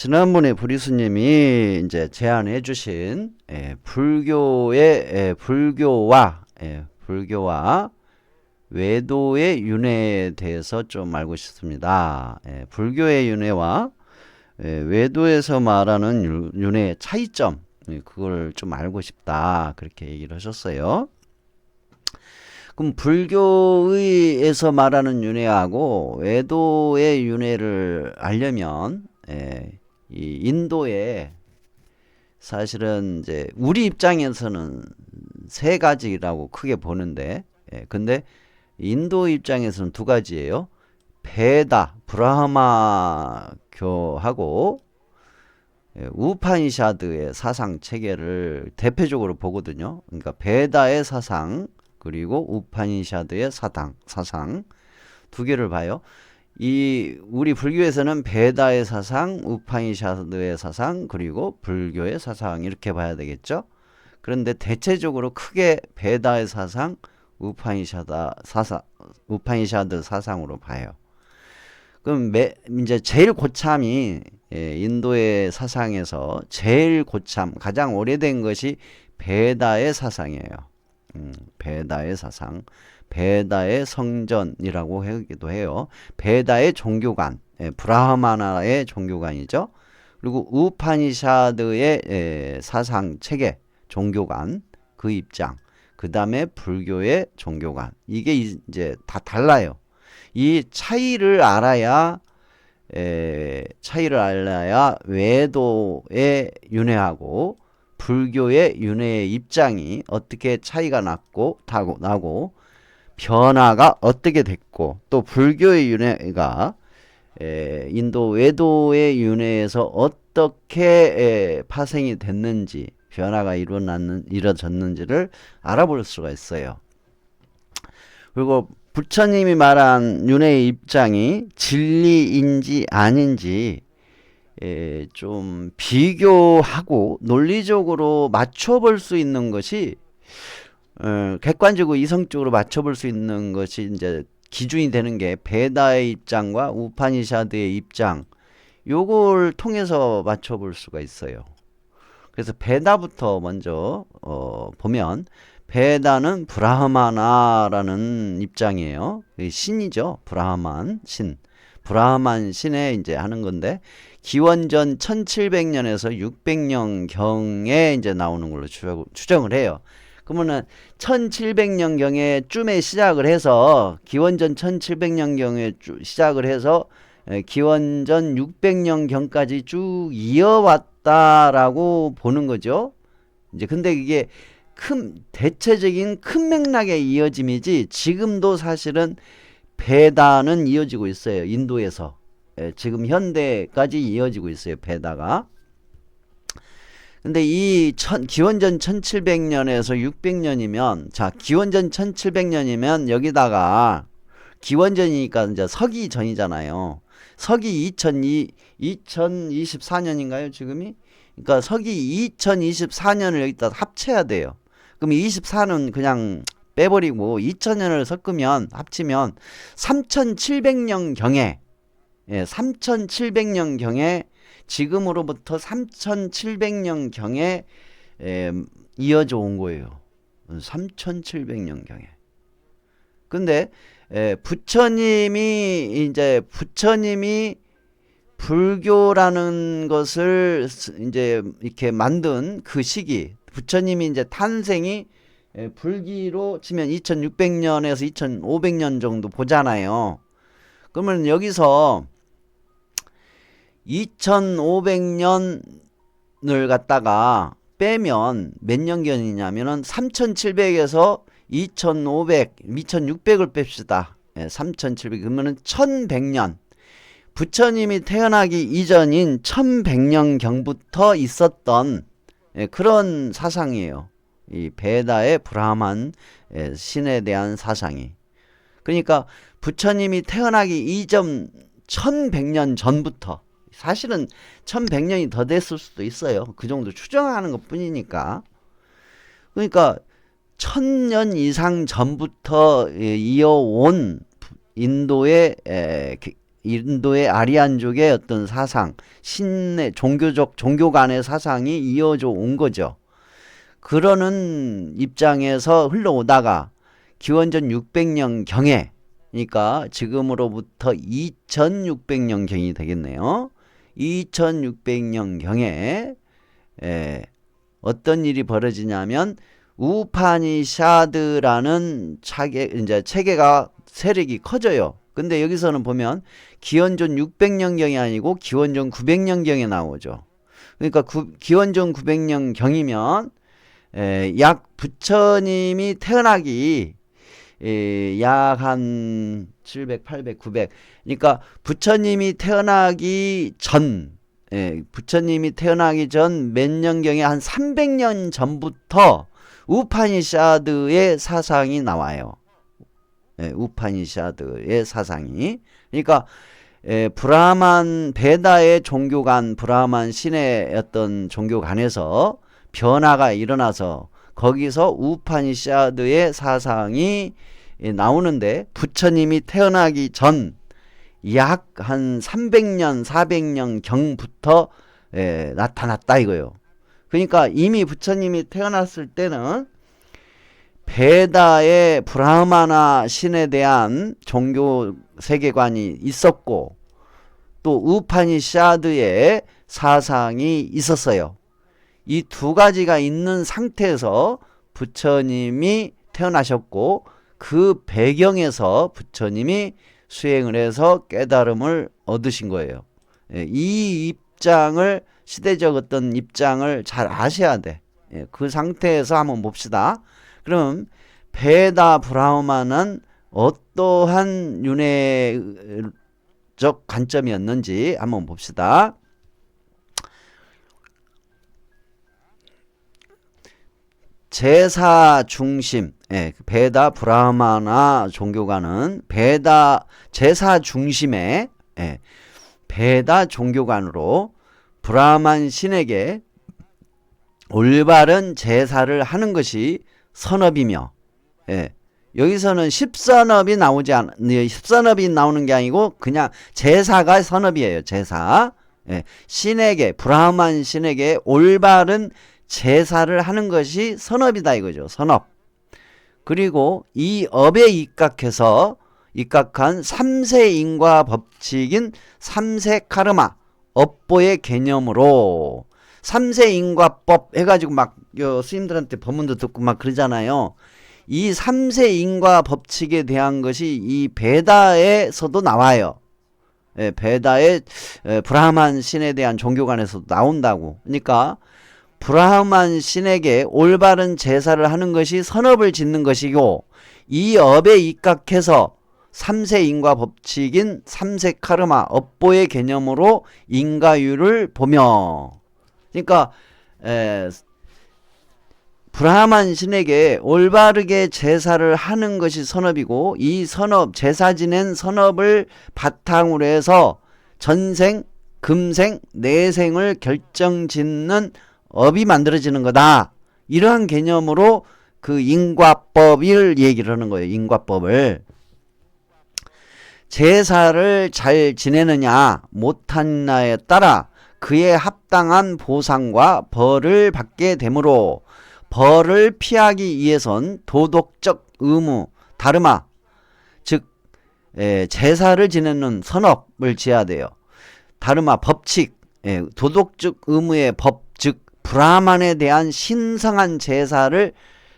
지난번에 부리스님이 이제 제안해 주신 불교의 불교와 외도의 윤회에 대해서 좀 알고 싶습니다. 불교의 윤회와 외도에서 말하는 윤회의 차이점, 그걸 좀 알고 싶다, 그렇게 얘기를 하셨어요. 그럼 불교의에서 말하는 윤회하고 외도의 윤회를 알려면 이 인도에 사실은 이제 우리 입장에서는 세 가지라고 크게 보는데, 근데 인도 입장에서는 두 가지예요. 베다 브라흐마교하고 우파니샤드의 사상 체계를 대표적으로 보거든요. 그러니까 베다의 사상 그리고 우파니샤드의 사상 두 개를 봐요. 이 우리 불교에서는 베다의 사상, 우파니샤드의 사상, 그리고 불교의 사상 이렇게 봐야 되겠죠. 그런데 대체적으로 크게 베다의 사상, 우파니샤드 사상으로 봐요. 그럼 이제 제일 고참이 인도의 사상에서 제일 고참, 가장 오래된 것이 베다의 사상이에요. 베다의 사상. 베다의 성전이라고 하기도 해요. 베다의 종교관, 브라흐마나의 종교관이죠. 그리고 우파니샤드의 사상 체계, 종교관, 그 입장. 그 다음에 불교의 종교관. 이게 이제 다 달라요. 이 차이를 알아야 외도의 윤회하고 불교의 윤회의 입장이 어떻게 차이가 나고 변화가 어떻게 됐고 또 불교의 윤회가 인도 외도의 윤회에서 어떻게 파생이 됐는지 변화가 이루어졌는지를 알아볼 수가 있어요. 그리고 부처님이 말한 윤회의 입장이 진리인지 아닌지 좀 비교하고 논리적으로 맞춰볼 수 있는 것이 객관적으로 이성적으로 맞춰볼 수 있는 것이 이제 기준이 되는 게 베다의 입장과 우파니샤드의 입장, 요걸 통해서 맞춰볼 수가 있어요. 그래서 베다부터 먼저 보면 베다는 브라흐마나라는 입장이에요. 신이죠. 브라흐만 신. 브라흐만 신에 이제 하는 건데 기원전 1700년에서 600년 경에 이제 나오는 걸로 추정을 해요. 그러면은 1700년 경에 쯤에 시작을 해서 기원전 1700년 경에 시작을 해서 기원전 600년 경까지 쭉 이어왔다라고 보는 거죠. 이제 근데 이게 대체적인 큰 맥락의 이어짐이지 지금도 사실은 베다는 이어지고 있어요. 인도에서. 지금 현대까지 이어지고 있어요. 베다가. 근데 기원전 1700년에서 600년이면, 자, 기원전 1700년이면 여기다가 기원전이니까 이제 서기 전이잖아요. 서기 2024년인가요, 지금이? 그러니까 서기 2024년을 여기다 합쳐야 돼요. 그럼 24는 그냥 빼버리고 2000년을 합치면 3700년 경에, 3700년 경에 지금으로부터 3700년 경에 이어져 온 거예요. 3700년 경에. 근데 부처님이 불교라는 것을 이제 이렇게 만든 그 시기, 부처님이 이제 탄생이 불기로 치면 2600년에서 2500년 정도 보잖아요. 그러면 여기서 2500년을 갖다가 빼면 몇 년경이냐면은 3700에서 2600을 뺍시다. 3700 그러면은 1100년. 부처님이 태어나기 이전인 1100년 경부터 있었던 그런 사상이에요. 이 베다의 브라만 신에 대한 사상이. 그러니까 부처님이 태어나기 이전 1100년 전부터, 사실은 1100년이 더 됐을 수도 있어요. 그 정도 추정하는 것 뿐이니까. 그러니까 1000년 이상 전부터 이어온 인도의 인도의 아리안족의 어떤 사상, 신의 종교 간의 사상이 이어져 온 거죠. 그러는 입장에서 흘러오다가 기원전 600년 경에, 그러니까 지금으로부터 2600년 경이 되겠네요. 2600년 경에 어떤 일이 벌어지냐면 우파니샤드라는 이제 체계가 세력이 커져요. 근데 여기서는 보면 기원전 600년 경이 아니고 기원전 900년 경에 나오죠. 그러니까 기원전 900년 경이면 약 부처님이 태어나기 약 한 700, 800, 900. 그러니까 부처님이 태어나기 전 몇 년경에 한 300년 전부터 우파니샤드의 사상이 나와요. 우파니샤드의 사상이. 그러니까 브라만 베다의 종교관, 브라만 신의 어떤 종교관에서 변화가 일어나서 거기서 우파니샤드의 사상이 나오는데 부처님이 태어나기 전 약 한 300년, 400년 경부터 나타났다 이거요. 그러니까 이미 부처님이 태어났을 때는 베다의 브라마나 신에 대한 종교 세계관이 있었고 또 우파니샤드의 사상이 있었어요. 이 두 가지가 있는 상태에서 부처님이 태어나셨고 그 배경에서 부처님이 수행을 해서 깨달음을 얻으신 거예요. 이 입장을, 시대적 어떤 입장을 잘 아셔야 돼. 그 상태에서 한번 봅시다. 그럼 베다 브라흐마는 어떠한 윤회적 관점이었는지 한번 봅시다. 제사 중심, 베다 브라흐마나 종교관은 제사 중심의 베다 종교관으로 브라만 신에게 올바른 제사를 하는 것이 선업이며, 여기서는 십선업이 십선업이 나오는 게 아니고 그냥 제사가 선업이에요. 제사. 신에게, 브라만 신에게 올바른 제사를 하는 것이 선업이다 이거죠. 선업. 그리고 이 업에 입각한 삼세인과 법칙인 삼세카르마, 업보의 개념으로 삼세인과법 해가지고 막 스님들한테 법문도 듣고 막 그러잖아요. 이 삼세인과 법칙에 대한 것이 이 베다에서도 나와요. 베다의 브라만 신에 대한 종교관에서도 나온다고. 그러니까 브라만 신에게 올바른 제사를 하는 것이 선업을 짓는 것이고 이 업에 입각해서 삼세인과 법칙인 삼세카르마, 업보의 개념으로 인과율을 보며, 그러니까 브라만 신에게 올바르게 제사를 하는 것이 선업이고 이 선업, 제사 지낸 선업을 바탕으로 해서 전생, 금생, 내생을 결정짓는 업이 만들어지는 거다. 이러한 개념으로 그 인과법을 얘기를 하는 거예요. 인과법을. 제사를 잘 지내느냐 못하느냐에 따라 그에 합당한 보상과 벌을 받게 되므로 벌을 피하기 위해선 도덕적 의무, 다르마, 즉 제사를 지내는 선업을 지어야 돼요. 다르마, 법칙, 도덕적 의무의 법, 즉 브라만에 대한 신성한 제사를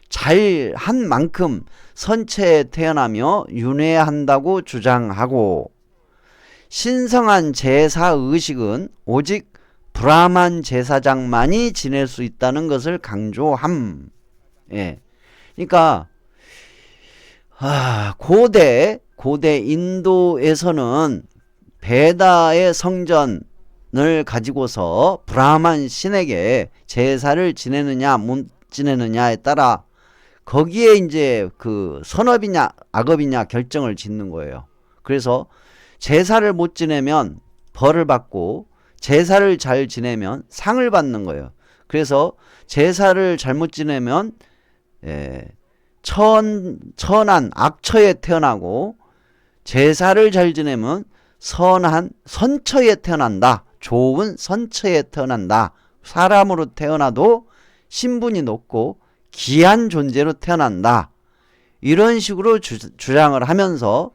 잘 한 만큼 선체에 태어나며 윤회한다고 주장하고, 신성한 제사 의식은 오직 브라만 제사장만이 지낼 수 있다는 것을 강조함. 그러니까 고대 인도에서는 베다의 성전을 가지고서 브라만 신에게 제사를 지내느냐 못 지내느냐에 따라 거기에 이제 그 선업이냐 악업이냐 결정을 짓는 거예요. 그래서 제사를 못 지내면 벌을 받고 제사를 잘 지내면 상을 받는 거예요. 그래서 제사를 잘못 지내면 천한 악처에 태어나고 제사를 잘 지내면 선한 선처에 태어난다. 좋은 선처에 태어난다. 사람으로 태어나도 신분이 높고 귀한 존재로 태어난다. 이런 식으로 주장을 하면서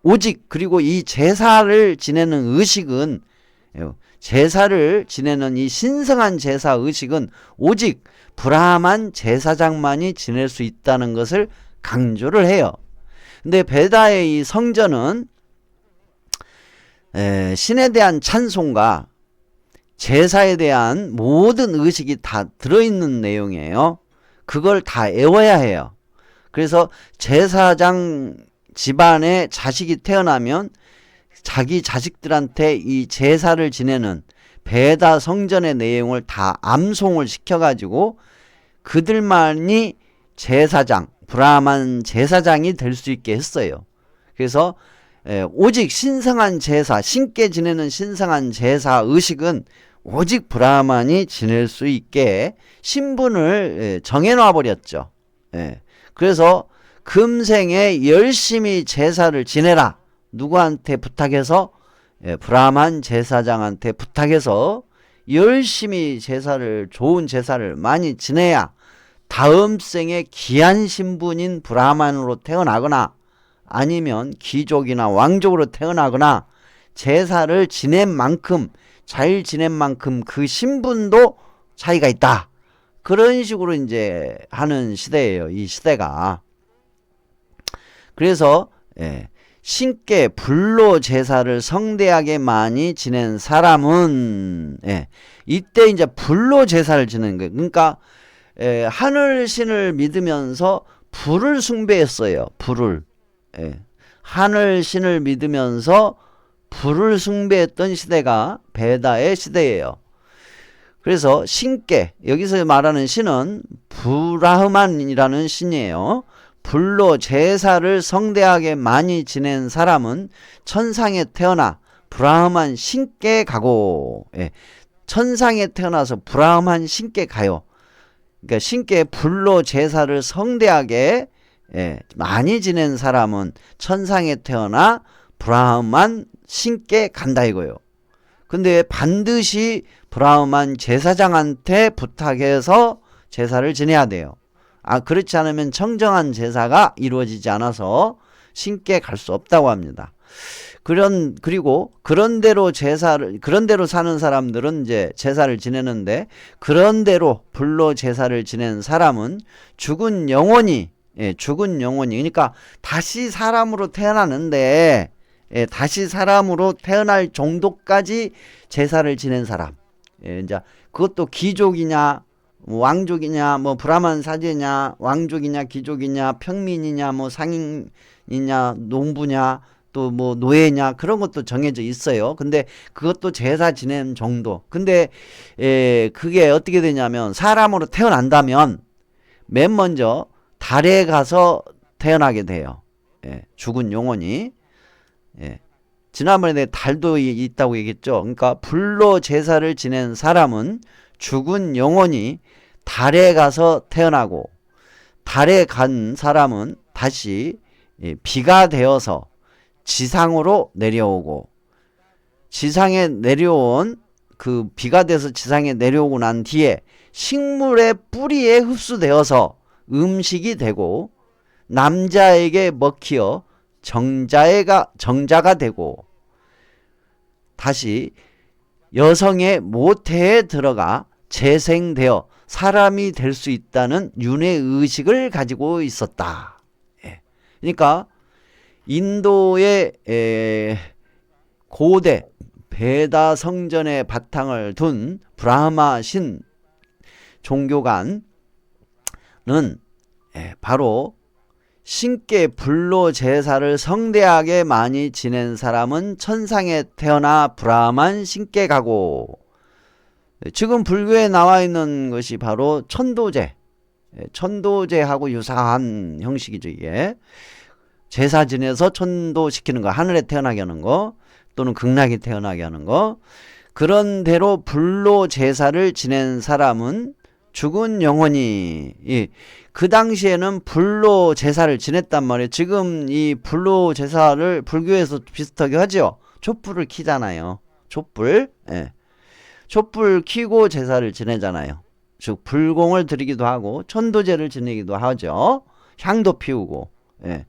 오직 그리고 이 제사를 지내는 의식은 제사를 지내는 이 신성한 제사 의식은 오직 브라만 제사장만이 지낼 수 있다는 것을 강조를 해요. 근데 베다의 이 성전은 신에 대한 찬송과 제사에 대한 모든 의식이 다 들어있는 내용이에요. 그걸 다 외워야 해요. 그래서 제사장 집안에 자식이 태어나면 자기 자식들한테 이 제사를 지내는 베다 성전의 내용을 다 암송을 시켜가지고 그들만이 제사장, 브라만 제사장이 될 수 있게 했어요. 그래서 오직 신성한 제사, 신께 지내는 신성한 제사 의식은 오직 브라만이 지낼 수 있게 신분을 정해놔 버렸죠. 그래서 금생에 열심히 제사를 지내라. 누구한테 부탁해서? 브라만 제사장한테 부탁해서 열심히 제사를, 좋은 제사를 많이 지내야 다음 생에 귀한 신분인 브라만으로 태어나거나 아니면 귀족이나 왕족으로 태어나거나 제사를 지낸 만큼, 잘 지낸 만큼 그 신분도 차이가 있다. 그런 식으로 이제 하는 시대예요. 이 시대가. 그래서 신께 불로 제사를 성대하게 많이 지낸 사람은 이때 이제 불로 제사를 지내는 거예요. 그러니까 하늘신을 믿으면서 불을 숭배했어요. 불을. 하늘신을 믿으면서 불을 숭배했던 시대가 베다의 시대예요. 그래서 신께, 여기서 말하는 신은 브라흐만이라는 신이에요. 불로 제사를 성대하게 많이 지낸 사람은 천상에 태어나 브라흐만 신께 가고, 천상에 태어나서 브라흐만 신께 가요. 그러니까 신께 불로 제사를 성대하게 많이 지낸 사람은 천상에 태어나 브라흐만 신께 간다 이거예요. 근데 반드시 브라흐만 제사장한테 부탁해서 제사를 지내야 돼요. 그렇지 않으면 청정한 제사가 이루어지지 않아서 신께 갈 수 없다고 합니다. 그리고 그런 대로 사는 사람들은 이제 제사를 지내는데, 그런 대로 불로 제사를 지낸 사람은 죽은 영혼이, 그러니까 다시 사람으로 태어나는데, 다시 사람으로 태어날 정도까지 제사를 지낸 사람. 이제 그것도 귀족이냐, 왕족이냐, 브라만 사제냐, 왕족이냐, 귀족이냐, 평민이냐, 상인이냐, 농부냐, 또 노예냐, 그런 것도 정해져 있어요. 근데 그것도 제사 지낸 정도. 근데 그게 어떻게 되냐면, 사람으로 태어난다면 맨 먼저 달에 가서 태어나게 돼요. 죽은 영혼이. 지난번에 내가 달도 있다고 얘기했죠. 그러니까 불로 제사를 지낸 사람은 죽은 영혼이 달에 가서 태어나고, 달에 간 사람은 다시 비가 되어서 지상으로 내려오고, 지상에 내려온 그 비가 돼서 지상에 내려오고 난 뒤에 식물의 뿌리에 흡수되어서 음식이 되고, 남자에게 먹히어 정자가 되고, 다시 여성의 모태에 들어가 재생되어 사람이 될 수 있다는 윤회의식을 가지고 있었다. 그러니까 인도의 고대 베다 성전의 바탕을 둔 브라흐마 신 종교관은 바로 신께 불로 제사를 성대하게 많이 지낸 사람은 천상에 태어나 브라만 신께 가고, 지금 불교에 나와 있는 것이 바로 천도제하고 유사한 형식이죠. 이게 제사 지내서 천도시키는 거, 하늘에 태어나게 하는 거, 또는 극락에 태어나게 하는 거. 그런 대로 불로 제사를 지낸 사람은 죽은 영혼이, 그 당시에는 불로 제사를 지냈단 말이에요. 지금 이 불로 제사를 불교에서 비슷하게 하죠. 촛불을 켜잖아요. 촛불. 예. 촛불 켜고 제사를 지내잖아요. 즉 불공을 드리기도 하고 천도제를 지내기도 하죠. 향도 피우고. 예.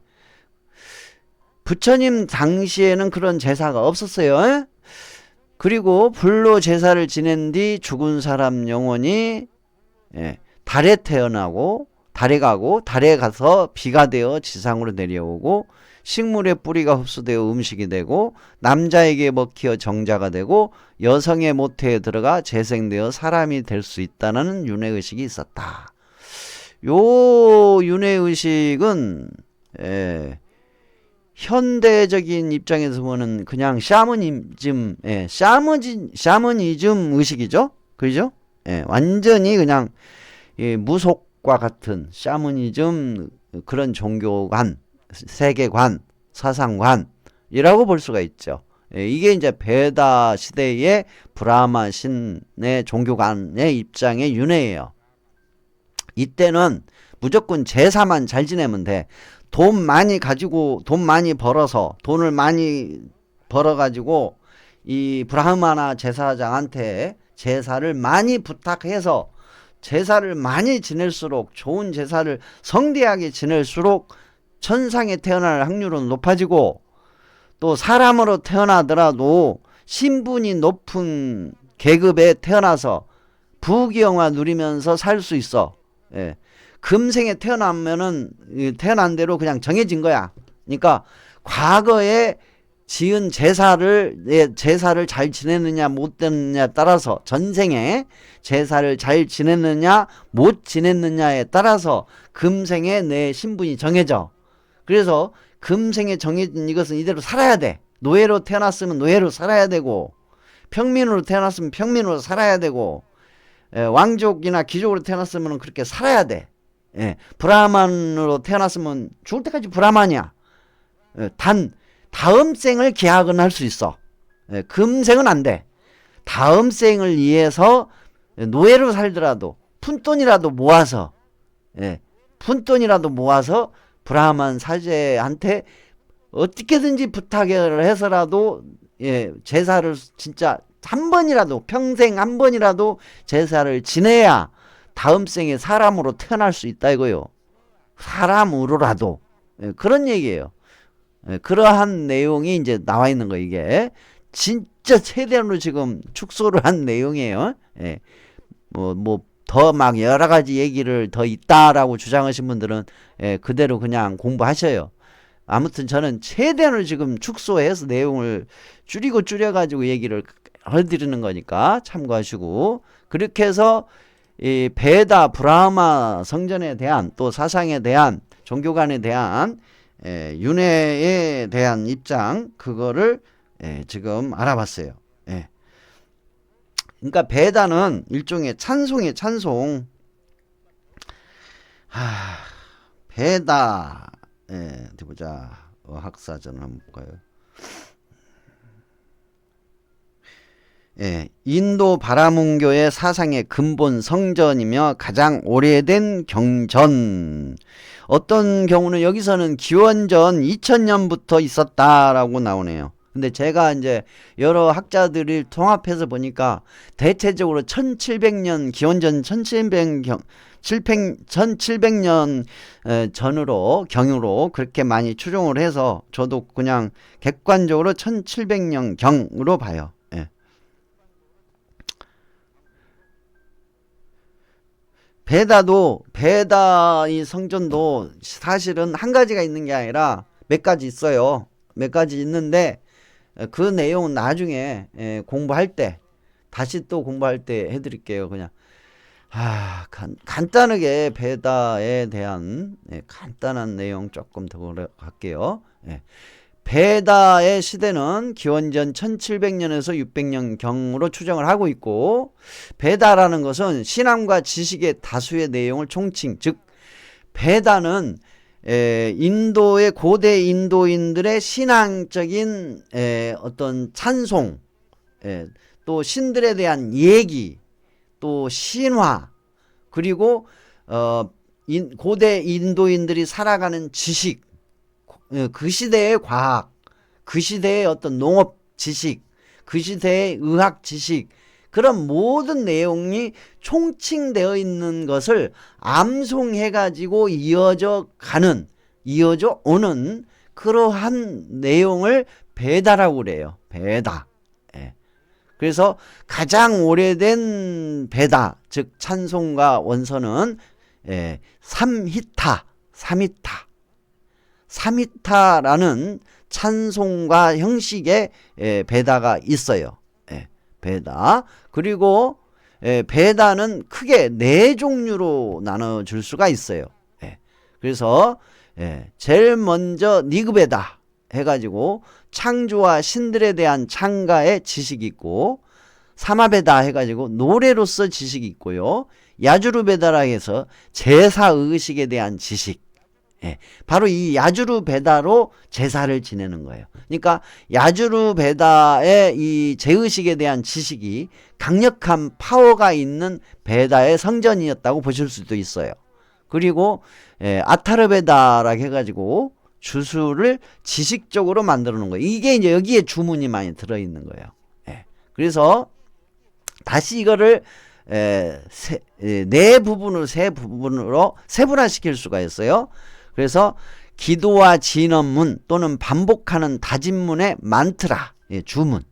부처님 당시에는 그런 제사가 없었어요. 예? 그리고 불로 제사를 지낸 뒤 죽은 사람 영혼이 예, 달에 태어나고 달에 가고 달에 가서 비가 되어 지상으로 내려오고 식물의 뿌리가 흡수되어 음식이 되고 남자에게 먹히어 정자가 되고 여성의 모태에 들어가 재생되어 사람이 될 수 있다는 윤회의식이 있었다. 요 윤회의식은 예, 현대적인 입장에서 보는 그냥 샤머니즘, 예, 샤머니즘 의식이죠. 그죠? 예, 완전히 그냥 예, 무속과 같은 샤머니즘 그런 종교관, 세계관, 사상관이라고 볼 수가 있죠. 예, 이게 이제 베다 시대의 브라마 신의 종교관의 입장의 윤회예요. 이때는 무조건 제사만 잘 지내면 돼. 돈 많이 가지고 돈 많이 벌어서 돈을 많이 벌어 가지고 이 브라흐마나 제사장한테 제사를 많이 부탁해서 제사를 많이 지낼수록 좋은 제사를 성대하게 지낼수록 천상에 태어날 확률은 높아지고 또 사람으로 태어나더라도 신분이 높은 계급에 태어나서 부귀영화 누리면서 살 수 있어. 예. 금생에 태어나면은 태어난 대로 그냥 정해진 거야. 그러니까 과거에 지은 제사를 잘 지냈느냐 못 지냈느냐에 따라서 전생에 제사를 잘 지냈느냐 못 지냈느냐에 따라서 금생에 내 신분이 정해져. 그래서 금생에 정해진 이것은 이대로 살아야 돼. 노예로 태어났으면 노예로 살아야 되고 평민으로 태어났으면 평민으로 살아야 되고 왕족이나 귀족으로 태어났으면 그렇게 살아야 돼. 예, 브라만으로 태어났으면 죽을 때까지 브라만이야. 예, 단 다음 생을 계약은 할 수 있어. 예, 금생은 안 돼. 다음 생을 위해서 노예로 살더라도 푼돈이라도 모아서 예, 푼돈이라도 모아서 브라만 사제한테 어떻게든지 부탁을 해서라도 예, 제사를 진짜 한 번이라도 평생 한 번이라도 제사를 지내야 다음 생에 사람으로 태어날 수 있다 이거요. 사람으로라도 예, 그런 얘기예요. 예, 그러한 내용이 이제 나와 있는 거 이게 진짜 최대한으로 지금 축소를 한 내용이에요. 예, 더 막 여러 가지 얘기를 더 있다라고 주장하신 분들은 예, 그대로 그냥 공부하셔요. 아무튼 저는 최대한으로 지금 축소해서 내용을 줄여가지고 얘기를 해드리는 거니까 참고하시고 그렇게 해서 이 베다 브라마 성전에 대한 또 사상에 대한 종교관에 대한 윤회에 대한 입장 그거를 지금 알아봤어요. 예. 그러니까 베다는 일종의 찬송이에요. 찬송. 베다 어디 보자. 학사전 한번 볼까요? 예, 인도 바라문교의 사상의 근본 성전이며 가장 오래된 경전. 어떤 경우는 여기서는 기원전 2000년부터 있었다라고 나오네요. 근데 제가 이제 여러 학자들을 통합해서 보니까 대체적으로 1700년 기원전 1700년 전으로 경으로 그렇게 많이 추종을 해서 저도 그냥 객관적으로 1700년 경으로 봐요. 예. 베다 이 성전도 사실은 한 가지가 있는 게 아니라 몇 가지 있어요. 몇 가지 있는데 그 내용은 나중에 공부할 때 다시 또 공부할 때 해드릴게요. 그냥 간단하게 베다에 대한 간단한 내용 조금 더 갈게요. 베다의 시대는 기원전 1700년에서 600년 경으로 추정을 하고 있고 베다라는 것은 신앙과 지식의 다수의 내용을 총칭 즉 베다는 인도의 고대 인도인들의 신앙적인 어떤 찬송 또 신들에 대한 얘기 또 신화 그리고 고대 인도인들이 살아가는 지식 그 시대의 과학 그 시대의 어떤 농업 지식, 그 시대의 의학 지식, 그런 모든 내용이 총칭되어 있는 것을 암송해가지고 이어져 오는 그러한 내용을 베다라고 그래요. 베다. 예. 그래서 가장 오래된 베다, 즉 찬송가 원서는 삼히타라는 찬송가 형식의 베다가 있어요. 베다. 그리고 베다는 크게 4종류로 나눠줄 수가 있어요. 그래서 제일 먼저 니그베다 해가지고 창조와 신들에 대한 창가의 지식이 있고, 사마베다 해가지고 노래로서 지식이 있고요. 야주르베다라 해서 제사의식에 대한 지식. 바로 이 야주르베다로 제사를 지내는 거예요. 그러니까 야주르베다의 이 제의식에 대한 지식이 강력한 파워가 있는 베다의 성전이었다고 보실 수도 있어요. 그리고 아타르베다라고 해가지고 주술을 지식적으로 만들어 놓은 거예요. 이게 이제 여기에 주문이 많이 들어있는 거예요. 그래서 다시 이거를 세 부분으로 세분화시킬 수가 있어요. 그래서 기도와 진언문 또는 반복하는 다짐문의 만트라, 주문.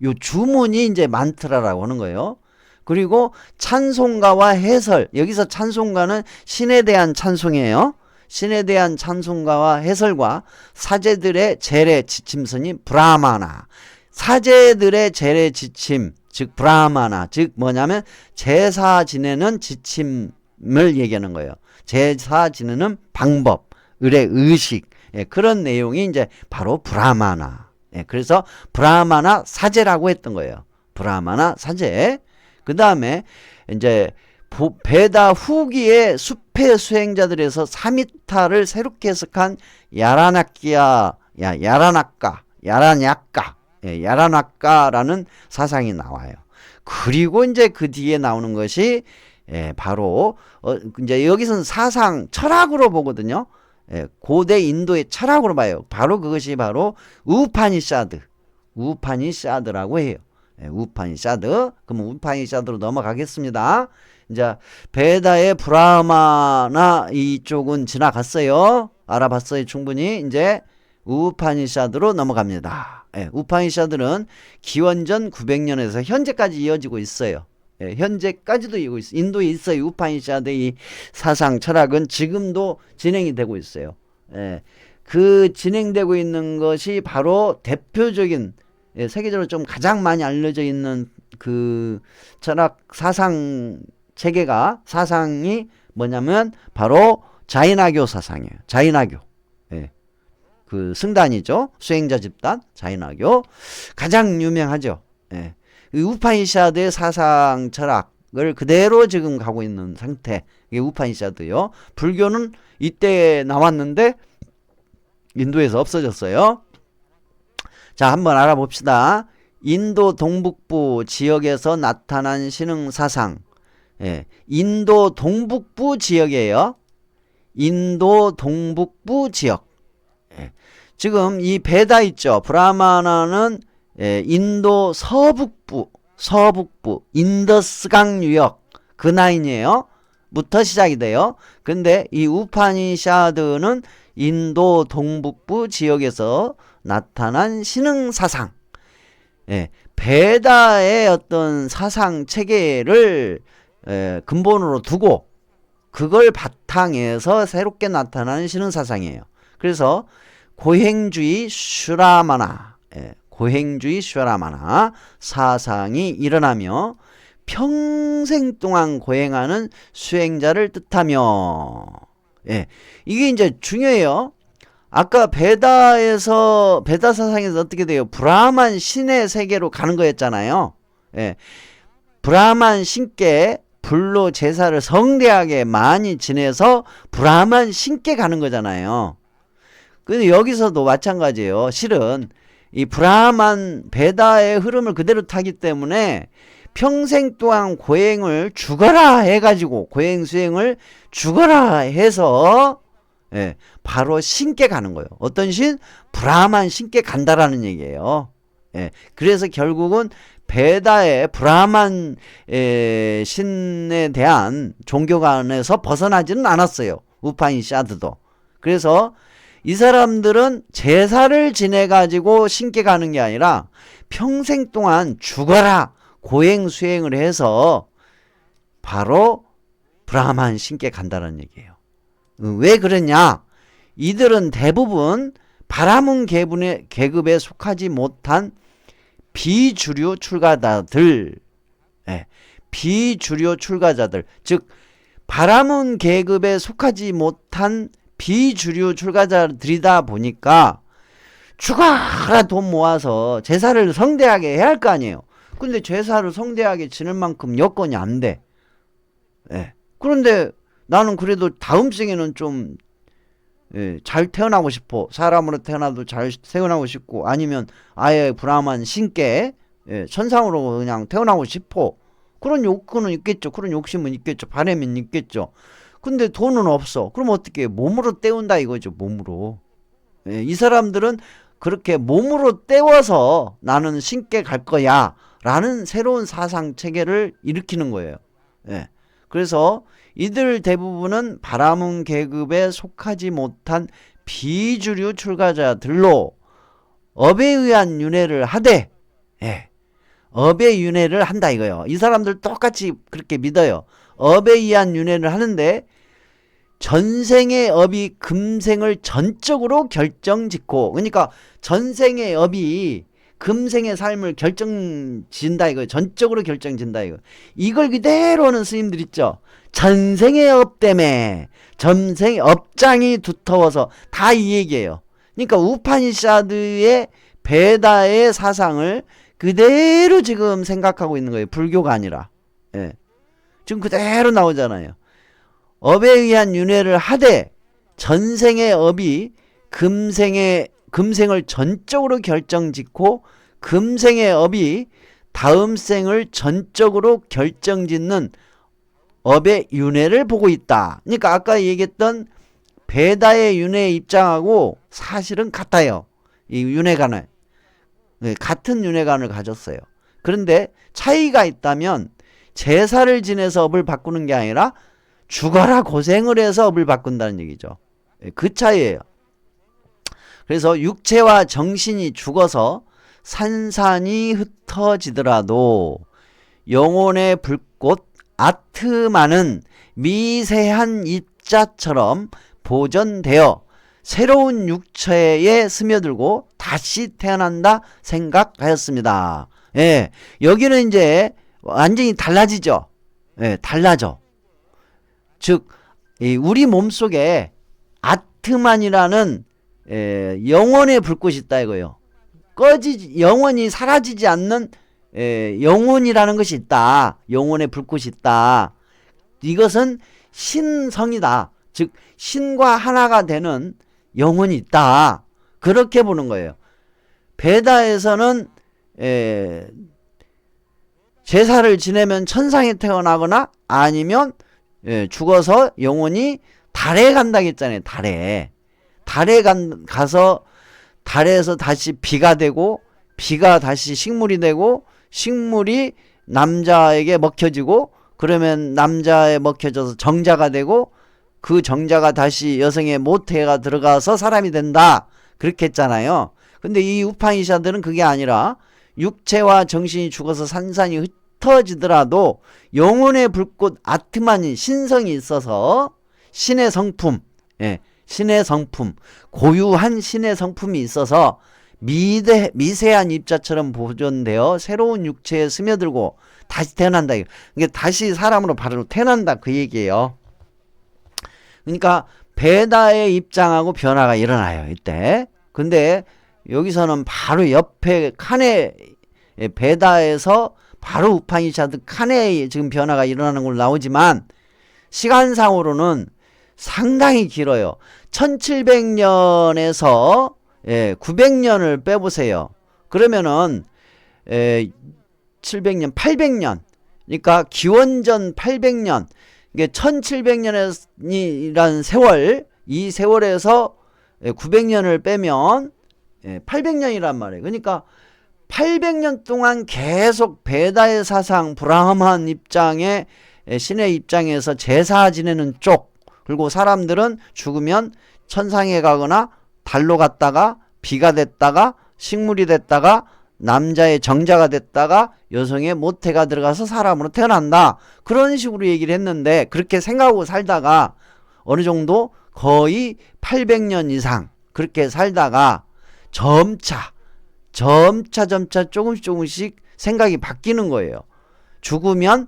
요 주문이 이제 만트라라고 하는 거예요. 그리고 찬송가와 해설, 여기서 찬송가는 신에 대한 찬송이에요. 신에 대한 찬송가와 해설과 사제들의 제례 지침서니 브라마나. 사제들의 제례 지침, 즉 브라마나, 즉 뭐냐면 제사 지내는 지침을 얘기하는 거예요. 제사 지내는 방법, 의식, 그런 내용이 이제 바로 브라마나. 그래서 브라마나 사제라고 했던 거예요. 브라마나 사제. 그 다음에 이제 베다 후기의 숲의 수행자들에서 사미타를 새롭게 해석한 야라나까라는 사상이 나와요. 그리고 이제 그 뒤에 나오는 것이 바로 이제 여기서는 사상 철학으로 보거든요. 고대 인도의 철학으로 봐요. 바로 그것이 바로 우파니샤드라고 해요. 우파니샤드. 그럼 우파니샤드로 넘어가겠습니다. 이제 베다의 브라마나 이쪽은 지나갔어요. 알아봤어요, 충분히. 이제 우파니샤드로 넘어갑니다. 우파니샤드는 기원전 900년에서 현재까지 이어지고 있어요. 현재까지도 이어지고 있어요. 인도에 있어요. 우파니샤드의 이 사상 철학은 지금도 진행이 되고 있어요. 그 진행되고 있는 것이 바로 대표적인, 세계적으로 좀 가장 많이 알려져 있는 그 철학 사상 체계가, 사상이 뭐냐면 바로 자이나교 사상이에요. 자이나교. 그 승단이죠. 수행자 집단 자이나교. 가장 유명하죠. 우파니샤드의 사상 철학을 그대로 지금 가고 있는 상태. 이게 우파니샤드요. 불교는 이때 나왔는데 인도에서 없어졌어요. 자, 한번 알아봅시다. 인도 동북부 지역에서 나타난 신흥 사상. 인도 동북부 지역이에요. 인도 동북부 지역. 지금 이 베다 있죠. 브라마나는 인도 서북부 인더스강 유역 그 라인이에요. 부터 시작이 돼요. 근데 이 우파니샤드는 인도 동북부 지역에서 나타난 신흥 사상. 베다의 어떤 사상 체계를 근본으로 두고 그걸 바탕에서 새롭게 나타나는 신흥 사상이에요. 그래서 고행주의 슈라마나 사상이 일어나며 평생 동안 고행하는 수행자를 뜻하며, 이게 이제 중요해요. 아까 베다 사상에서 어떻게 돼요? 브라만 신의 세계로 가는 거였잖아요. 브라만 신께 불로 제사를 성대하게 많이 지내서 브라만 신께 가는 거잖아요. 근데 여기서도 마찬가지예요. 실은 이 브라만 베다의 흐름을 그대로 타기 때문에 평생 동안 고행을 죽어라 해가지고 고행 수행을 죽어라 해서 바로 신께 가는 거예요. 어떤 신? 브라만 신께 간다라는 얘기예요. 예. 그래서 결국은 베다의 브라만 신에 대한 종교관에서 벗어나지는 않았어요. 우파니샤드도. 그래서 이 사람들은 제사를 지내가지고 신께 가는 게 아니라 평생 동안 죽어라 고행수행을 해서 바로 브라만 신께 간다는 얘기예요. 왜 그러냐? 이들은 대부분 바라문 계급에 속하지 못한 비주류 출가자들, 비주류 출가자들, 즉 바라문 계급에 속하지 못한 비주류 출가자들이다 보니까 죽어라 돈 모아서 제사를 성대하게 해야 할 거 아니에요. 근데 제사를 성대하게 지낼 만큼 여건이 안 돼. 그런데 나는 그래도 다음 생에는 좀 잘 태어나고 싶어. 사람으로 태어나도 잘 태어나고 싶고, 아니면 아예 브라만 신께 천상으로 그냥 태어나고 싶어. 그런 욕구는 있겠죠. 그런 욕심은 있겠죠. 바람은 있겠죠. 근데 돈은 없어. 그럼 어떻게 해? 몸으로 때운다 이거죠. 몸으로. 이 사람들은 그렇게 몸으로 때워서 나는 신께 갈 거야 라는 새로운 사상 체계를 일으키는 거예요. 그래서 이들 대부분은 바라문 계급에 속하지 못한 비주류 출가자들로 업에 의한 윤회를 하되, 업에 윤회를 한다 이거예요. 이 사람들 똑같이 그렇게 믿어요. 업에 의한 윤회를 하는데 전생의 업이 금생을 전적으로 결정짓고, 그러니까 전생의 업이 금생의 삶을 결정진다 이거예요. 전적으로 결정진다 이거. 이걸 그대로는 스님들 있죠. 전생의 업 때문에 전생의 업장이 두터워서 다 이 얘기예요. 그러니까 우파니샤드의 베다의 사상을 그대로 지금 생각하고 있는 거예요. 불교가 아니라. 지금 그대로 나오잖아요. 업에 의한 윤회를 하되 전생의 업이 금생을 전적으로 결정짓고 금생의 업이 다음 생을 전적으로 결정짓는 업의 윤회를 보고 있다. 그러니까 아까 얘기했던 베다의 윤회 입장하고 사실은 같아요. 이 윤회관을. 같은 윤회관을 가졌어요. 그런데 차이가 있다면 제사를 지내서 업을 바꾸는 게 아니라 죽어라 고생을 해서 업을 바꾼다는 얘기죠. 그 차이예요. 그래서 육체와 정신이 죽어서 산산이 흩어지더라도 영혼의 불꽃 아트만은 미세한 입자처럼 보존되어 새로운 육체에 스며들고 다시 태어난다 생각하였습니다. 여기는 이제 완전히 달라지죠. 달라져. 즉 우리 몸속에 아트만이라는 영혼의 불꽃이 있다 이거예요. 영원히 사라지지 않는 영혼이라는 것이 있다. 영혼의 불꽃이 있다. 이것은 신성이다. 즉 신과 하나가 되는 영혼이 있다. 그렇게 보는 거예요. 베다에서는 제사를 지내면 천상에 태어나거나 아니면 죽어서 영혼이 달에 간다고 했잖아요. 달에 가서 달에서 다시 비가 되고 비가 다시 식물이 되고 식물이 남자에게 먹혀지고 그러면 남자에 먹혀져서 정자가 되고 그 정자가 다시 여성의 모태가 들어가서 사람이 된다. 그렇게 했잖아요. 근데 이 우파니샤들은 그게 아니라 육체와 정신이 죽어서 산산이 흩어지더라도 영혼의 불꽃 아트만이 신성이 있어서 신의 성품, 신의 성품, 고유한 신의 성품이 있어서 미세한 입자처럼 보존되어 새로운 육체에 스며들고 다시 태어난다. 이게 다시 사람으로 바로 태어난다 그 얘기예요. 그러니까 베다의 입장하고 변화가 일어나요 이때. 근데 여기서는 바로 옆에 칸에 베다에서 바로 우파니샤드 칸에 지금 변화가 일어나는 걸로 나오지만 시간상으로는 상당히 길어요. 1700년에서 900년을 빼보세요. 그러면은 700년, 800년. 그러니까 기원전 800년. 이게 1700년이라는 세월, 이 세월에서 900년을 빼면 800년이란 말이에요. 그러니까 800년 동안 계속 베다의 사상, 브라흐만 입장에 신의 입장에서 제사 지내는 쪽, 그리고 사람들은 죽으면 천상에 가거나 달로 갔다가 비가 됐다가 식물이 됐다가 남자의 정자가 됐다가 여성의 모태가 들어가서 사람으로 태어난다. 그런 식으로 얘기를 했는데, 그렇게 생각하고 살다가 어느 정도 거의 800년 이상 그렇게 살다가 점차 조금씩 생각이 바뀌는 거예요. 죽으면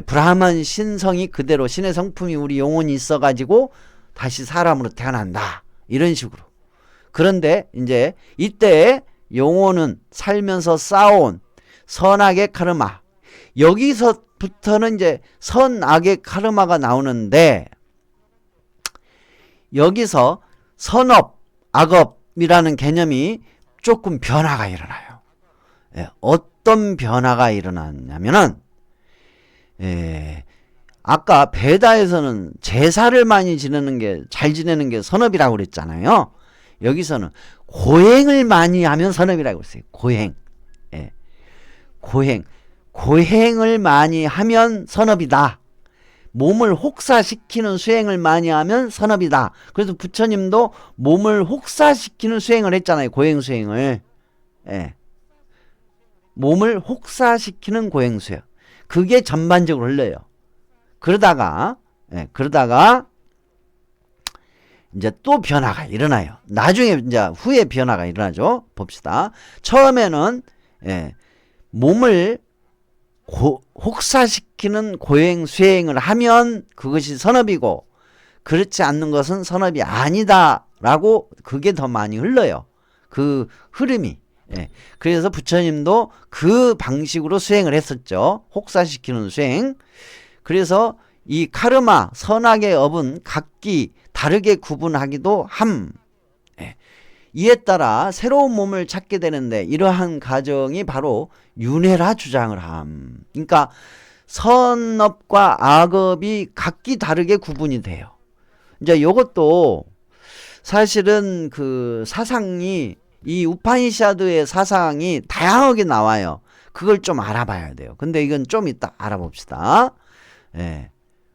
브라흐만 신성이 그대로, 신의 성품이 우리 영혼이 있어가지고 다시 사람으로 태어난다. 이런 식으로. 그런데 이제 이때 영혼은 살면서 쌓아온 선악의 카르마, 여기서부터는 이제 선악의 카르마가 나오는데, 여기서 선업, 악업이라는 개념이 조금 변화가 일어나요. 어떤 변화가 일어났냐면은, 아까 베다에서는 제사를 많이 지내는 게, 잘 지내는 게 선업이라고 그랬잖아요. 여기서는 고행을 많이 하면 선업이라고 했어요. 고행. 고행을 많이 하면 선업이다. 몸을 혹사시키는 수행을 많이 하면 선업이다. 그래서 부처님도 몸을 혹사시키는 수행을 했잖아요. 고행 수행을. 몸을 혹사시키는 고행 수행. 그게 전반적으로 흘러요. 그러다가 이제 또 변화가 일어나요. 나중에 이제 후에 변화가 일어나죠. 봅시다. 처음에는 몸을 혹사시키는 고행 수행을 하면 그것이 선업이고, 그렇지 않는 것은 선업이 아니다라고, 그게 더 많이 흘러요. 그 흐름이. 그래서 부처님도 그 방식으로 수행을 했었죠. 혹사시키는 수행. 그래서 이 카르마, 선악의 업은 각기 다르게 구분하기도 함. 이에 따라 새로운 몸을 찾게 되는데, 이러한 과정이 바로 윤회라 주장을 함. 그러니까 선업과 악업이 각기 다르게 구분이 돼요. 이제 이것도 사실은 그 사상이, 이 우파니샤드의 사상이 다양하게 나와요. 그걸 좀 알아봐야 돼요. 근데 이건 좀 이따 알아봅시다.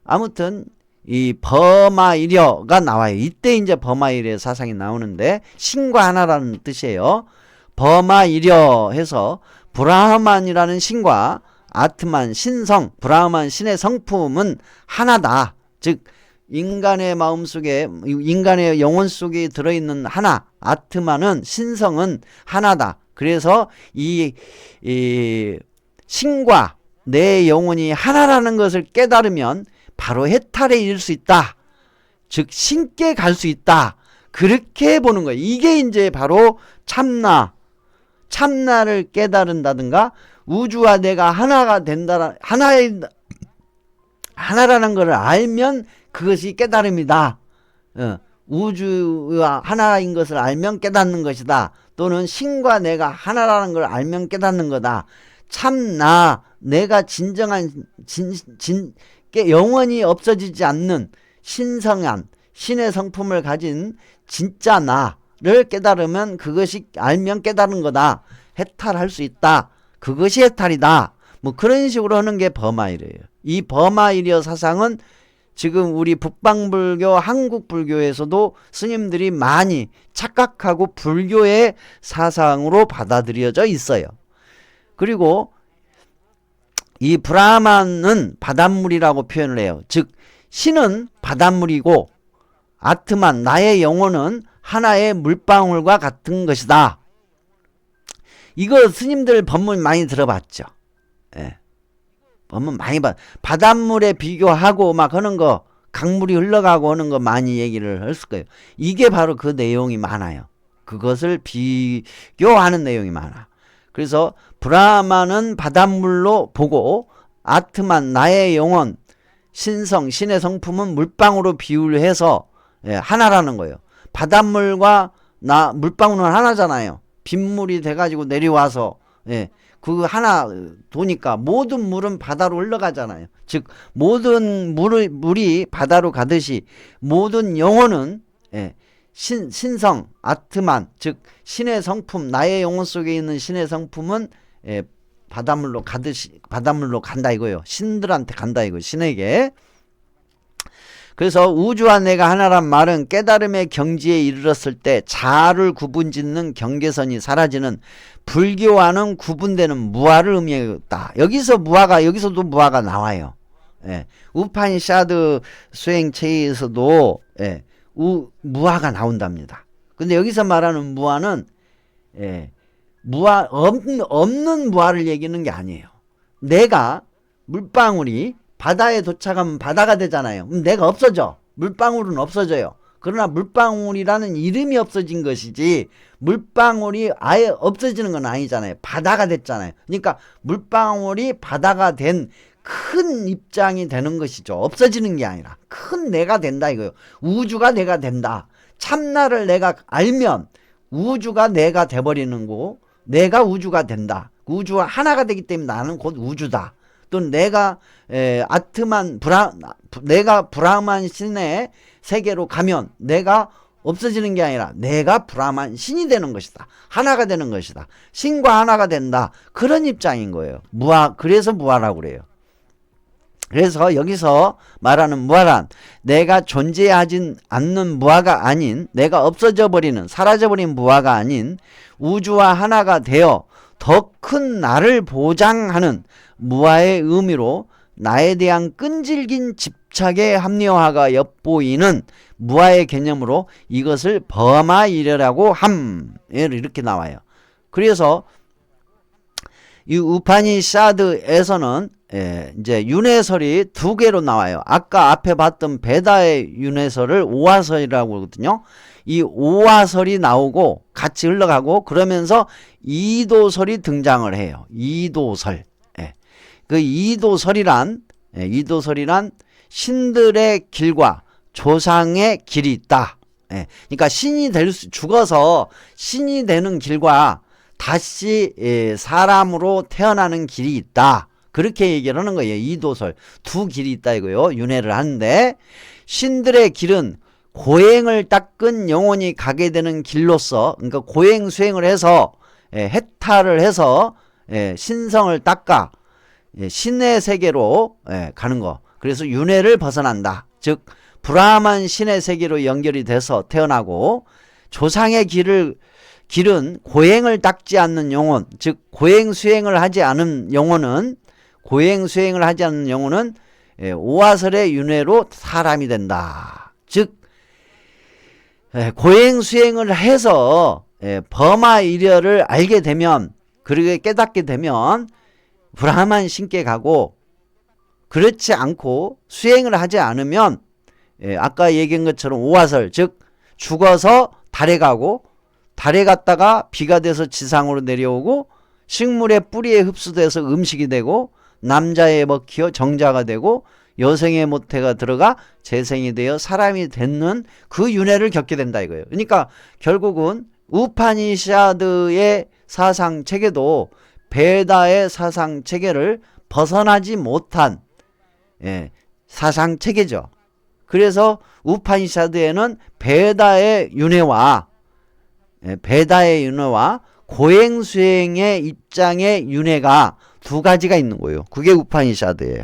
아무튼 이 버마이려가 나와요. 이때 이제 버마이려 사상이 나오는데, 신과 하나라는 뜻이에요. 버마이려 해서 브라흐만이라는 신과 아트만, 신성, 브라흐만 신의 성품은 하나다. 즉 인간의 마음속에, 인간의 영혼 속에 들어있는 하나, 아트만은, 신성은 하나다. 그래서 이 신과 내 영혼이 하나라는 것을 깨달으면 바로 해탈에 이를 수 있다. 즉 신께 갈 수 있다. 그렇게 보는 거예요. 이게 이제 바로 참나를 깨달은다든가, 우주와 내가 하나가 된다, 하나라는 것을 알면 그것이 깨달음이다. 우주와 하나인 것을 알면 깨닫는 것이다. 또는 신과 내가 하나라는 걸 알면 깨닫는 거다. 참나, 내가 진정한 영원히 없어지지 않는 신성한 신의 성품을 가진 진짜 나를 깨달으면 그것이, 알면 깨달은 거다. 해탈할 수 있다. 그것이 해탈이다. 뭐 그런 식으로 하는 게 버마이려예요. 이 버마이려 사상은 지금 우리 북방불교, 한국불교에서도 스님들이 많이 착각하고 불교의 사상으로 받아들여져 있어요. 그리고 이 브라만은 바닷물이라고 표현을 해요. 즉 신은 바닷물이고, 아트만, 나의 영혼은 하나의 물방울과 같은 것이다. 이거 스님들 법문 많이 들어봤죠. 법문 많이 바닷물에 비교하고 막 하는 거, 강물이 흘러가고 하는 거 많이 얘기를 했을 거예요. 이게 바로 그 내용이 많아요. 그것을 비교하는 내용이 많아. 그래서 브라만은 바닷물로 보고, 아트만, 나의 영혼, 신성, 신의 성품은 물방울로 비유를 해서 하나라는 거예요. 바닷물과 물방울은 하나잖아요. 빗물이 돼가지고 내려와서 그 하나 도니까 모든 물은 바다로 흘러가잖아요. 즉 모든 물이 바다로 가듯이 모든 영혼은 신성, 아트만, 즉 신의 성품, 나의 영혼 속에 있는 신의 성품은 바닷물로 가듯이 바닷물로 간다 이거예요. 신들한테 간다 이거, 신에게. 그래서 우주와 내가 하나란 말은 깨달음의 경지에 이르렀을 때 자아를 구분짓는 경계선이 사라지는 불교와는 구분되는 무아를 의미했다. 여기서도 무아가 나와요. 우파니샤드 수행체에서도 무아가 나온답니다. 근데 여기서 말하는 무아는 없는 무아를 얘기하는 게 아니에요. 내가 물방울이 바다에 도착하면 바다가 되잖아요. 그럼 내가 없어져. 물방울은 없어져요. 그러나 물방울이라는 이름이 없어진 것이지 물방울이 아예 없어지는 건 아니잖아요. 바다가 됐잖아요. 그러니까 물방울이 바다가 된 큰 입장이 되는 것이죠. 없어지는 게 아니라 큰 내가 된다 이거예요. 우주가 내가 된다. 참나를 내가 알면 우주가 내가 돼버리는 거고 내가 우주가 된다. 우주와 하나가 되기 때문에 나는 곧 우주다. 또 내가 내가 브라만 신의 세계로 가면 내가 없어지는 게 아니라 내가 브라만 신이 되는 것이다. 하나가 되는 것이다. 신과 하나가 된다. 그런 입장인 거예요. 그래서 무아라고 그래요. 그래서 여기서 말하는 무아란 내가 존재하지 않는 무아가 아닌, 내가 없어져 버리는, 사라져 버린 무아가 아닌 우주와 하나가 되어 더 큰 나를 보장하는 무아의 의미로 나에 대한 끈질긴 집착의 합리화가 엿보이는 무아의 개념으로 이것을 범아이려라고 함. 이렇게 나와요. 그래서 이 우파니샤드에서는 이제 윤회설이 두 개로 나와요. 아까 앞에 봤던 베다의 윤회설을 오화설이라고 그러거든요. 이 오화설이 나오고 같이 흘러가고 그러면서 이도설이 등장을 해요. 이도설. 그 이도설이란 신들의 길과 조상의 길이 있다. 그러니까 죽어서 신이 되는 길과 다시 사람으로 태어나는 길이 있다. 그렇게 얘기를 하는 거예요. 이도설. 두 길이 있다 이거요. 윤회를 하는데 신들의 길은 고행을 닦은 영혼이 가게 되는 길로서, 그러니까 고행 수행을 해서 해탈을 해서 신성을 닦아 신의 세계로 가는 거. 그래서 윤회를 벗어난다. 즉 브라만 신의 세계로 연결이 돼서 태어나고, 조상의 길은 고행을 닦지 않는 영혼, 즉 고행 수행을 하지 않은 영혼은 오화설의 윤회로 사람이 된다. 즉 고행 수행을 해서 범아이려를 알게 되면, 그렇게 깨닫게 되면 브라만 신께 가고, 그렇지 않고 수행을 하지 않으면 아까 얘기한 것처럼 오화설, 즉 죽어서 달에 가고, 달에 갔다가 비가 돼서 지상으로 내려오고, 식물의 뿌리에 흡수돼서 음식이 되고, 남자의 먹히어 정자가 되고, 여성의 모태가 들어가 재생이 되어 사람이 되는 그 윤회를 겪게 된다 이거예요. 그러니까 결국은 우파니샤드의 사상 체계도 베다의 사상 체계를 벗어나지 못한 사상 체계죠. 그래서 우파니샤드에는 베다의 윤회와 고행 수행의 입장의 윤회가 두 가지가 있는 거예요. 그게 우파니샤드예요.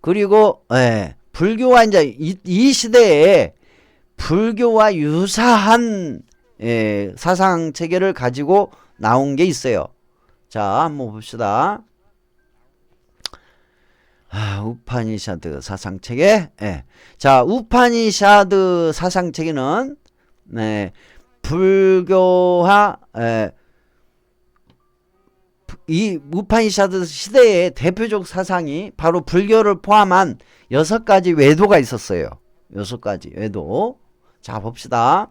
그리고 불교와 이제 이 시대에 불교와 유사한 사상 체계를 가지고 나온 게 있어요. 자, 한번 봅시다. 우파니샤드 사상 체계. 자, 우파니샤드 사상 체계는 불교와 이 우파니샤드 시대의 대표적 사상이 바로 불교를 포함한 6가지 외도가 있었어요. 6가지 외도. 자, 봅시다.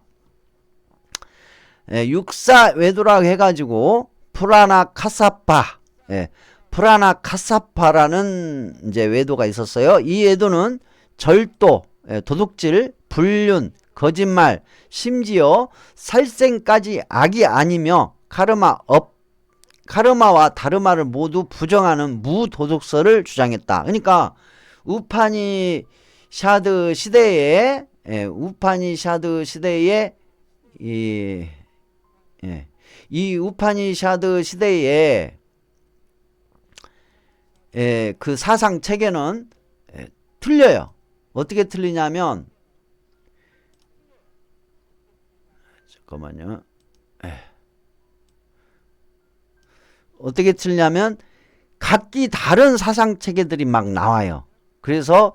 육사 외도라고 해가지고 프라나 카사파, 프라나 카사파라는 이제 외도가 있었어요. 이 외도는 절도, 도둑질, 불륜, 거짓말, 심지어 살생까지 악이 아니며 카르마와 다르마를 모두 부정하는 무도덕설을 주장했다. 그러니까 우파니샤드 시대에 우파니샤드 시대에 이 우파니샤드 시대에 그 사상 체계는 틀려요. 어떻게 틀리냐면 잠깐만요. 어떻게 틀리냐면 각기 다른 사상 체계들이 막 나와요. 그래서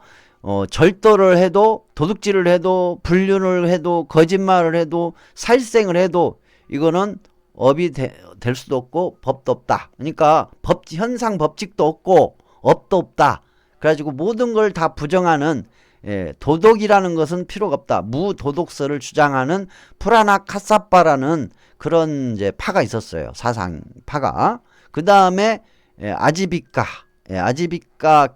절도를 해도 도둑질을 해도 불륜을 해도 거짓말을 해도 살생을 해도 이거는 업이 될 수도 없고 법도 없다. 그러니까 현상 법칙도 없고 업도 없다. 그래가지고 모든 걸 다 부정하는 도덕이라는 것은 필요가 없다. 무도덕서를 주장하는 프라나 카사파라는 그런 이제 파가 있었어요. 사상 파가. 그 다음에 아지비카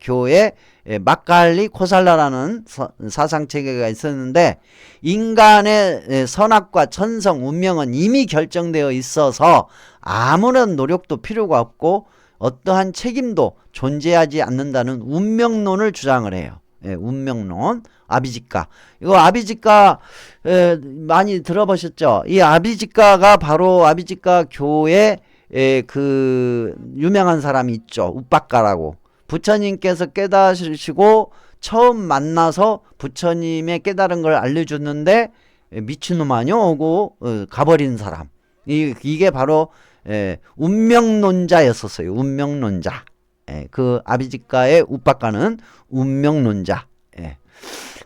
교의 마칼리 코살라라는 사상 체계가 있었는데 인간의 선악과 천성 운명은 이미 결정되어 있어서 아무런 노력도 필요가 없고 어떠한 책임도 존재하지 않는다는 운명론을 주장을 해요. 운명론 아비지카. 이거 아비지카 많이 들어보셨죠? 이 아비지카가 바로 아비지카 교의 그 유명한 사람이 있죠. 우빠까라고. 부처님께서 깨달으시고 처음 만나서 부처님의 깨달은 걸 알려줬는데 미친놈 아니요? 하고 가버린 사람. 이게 바로 운명론자였었어요. 운명론자. 그 아비지카의 우빠까는 운명론자.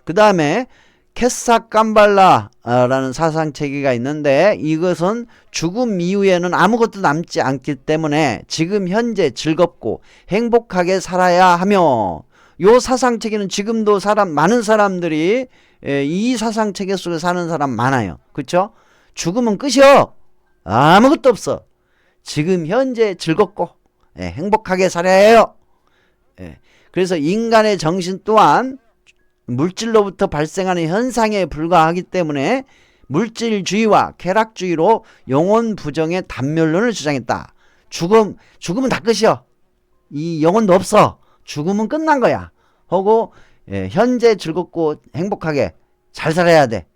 그 다음에 캐사 깜발라라는 사상체계가 있는데 이것은 죽음 이후에는 아무것도 남지 않기 때문에 지금 현재 즐겁고 행복하게 살아야 하며 요 사상체계는 지금도 많은 사람들이 이 사상체계 속에 사는 사람 많아요. 그쵸? 죽으면 끝이요. 아무것도 없어. 지금 현재 즐겁고 행복하게 살아야 해요. 그래서 인간의 정신 또한 물질로부터 발생하는 현상에 불과하기 때문에 물질주의와 쾌락주의로 영혼 부정의 단멸론을 주장했다. 죽으면 다 끝이요. 이 영혼도 없어. 죽으면 끝난 거야. 하고 현재 즐겁고 행복하게 잘 살아야 돼.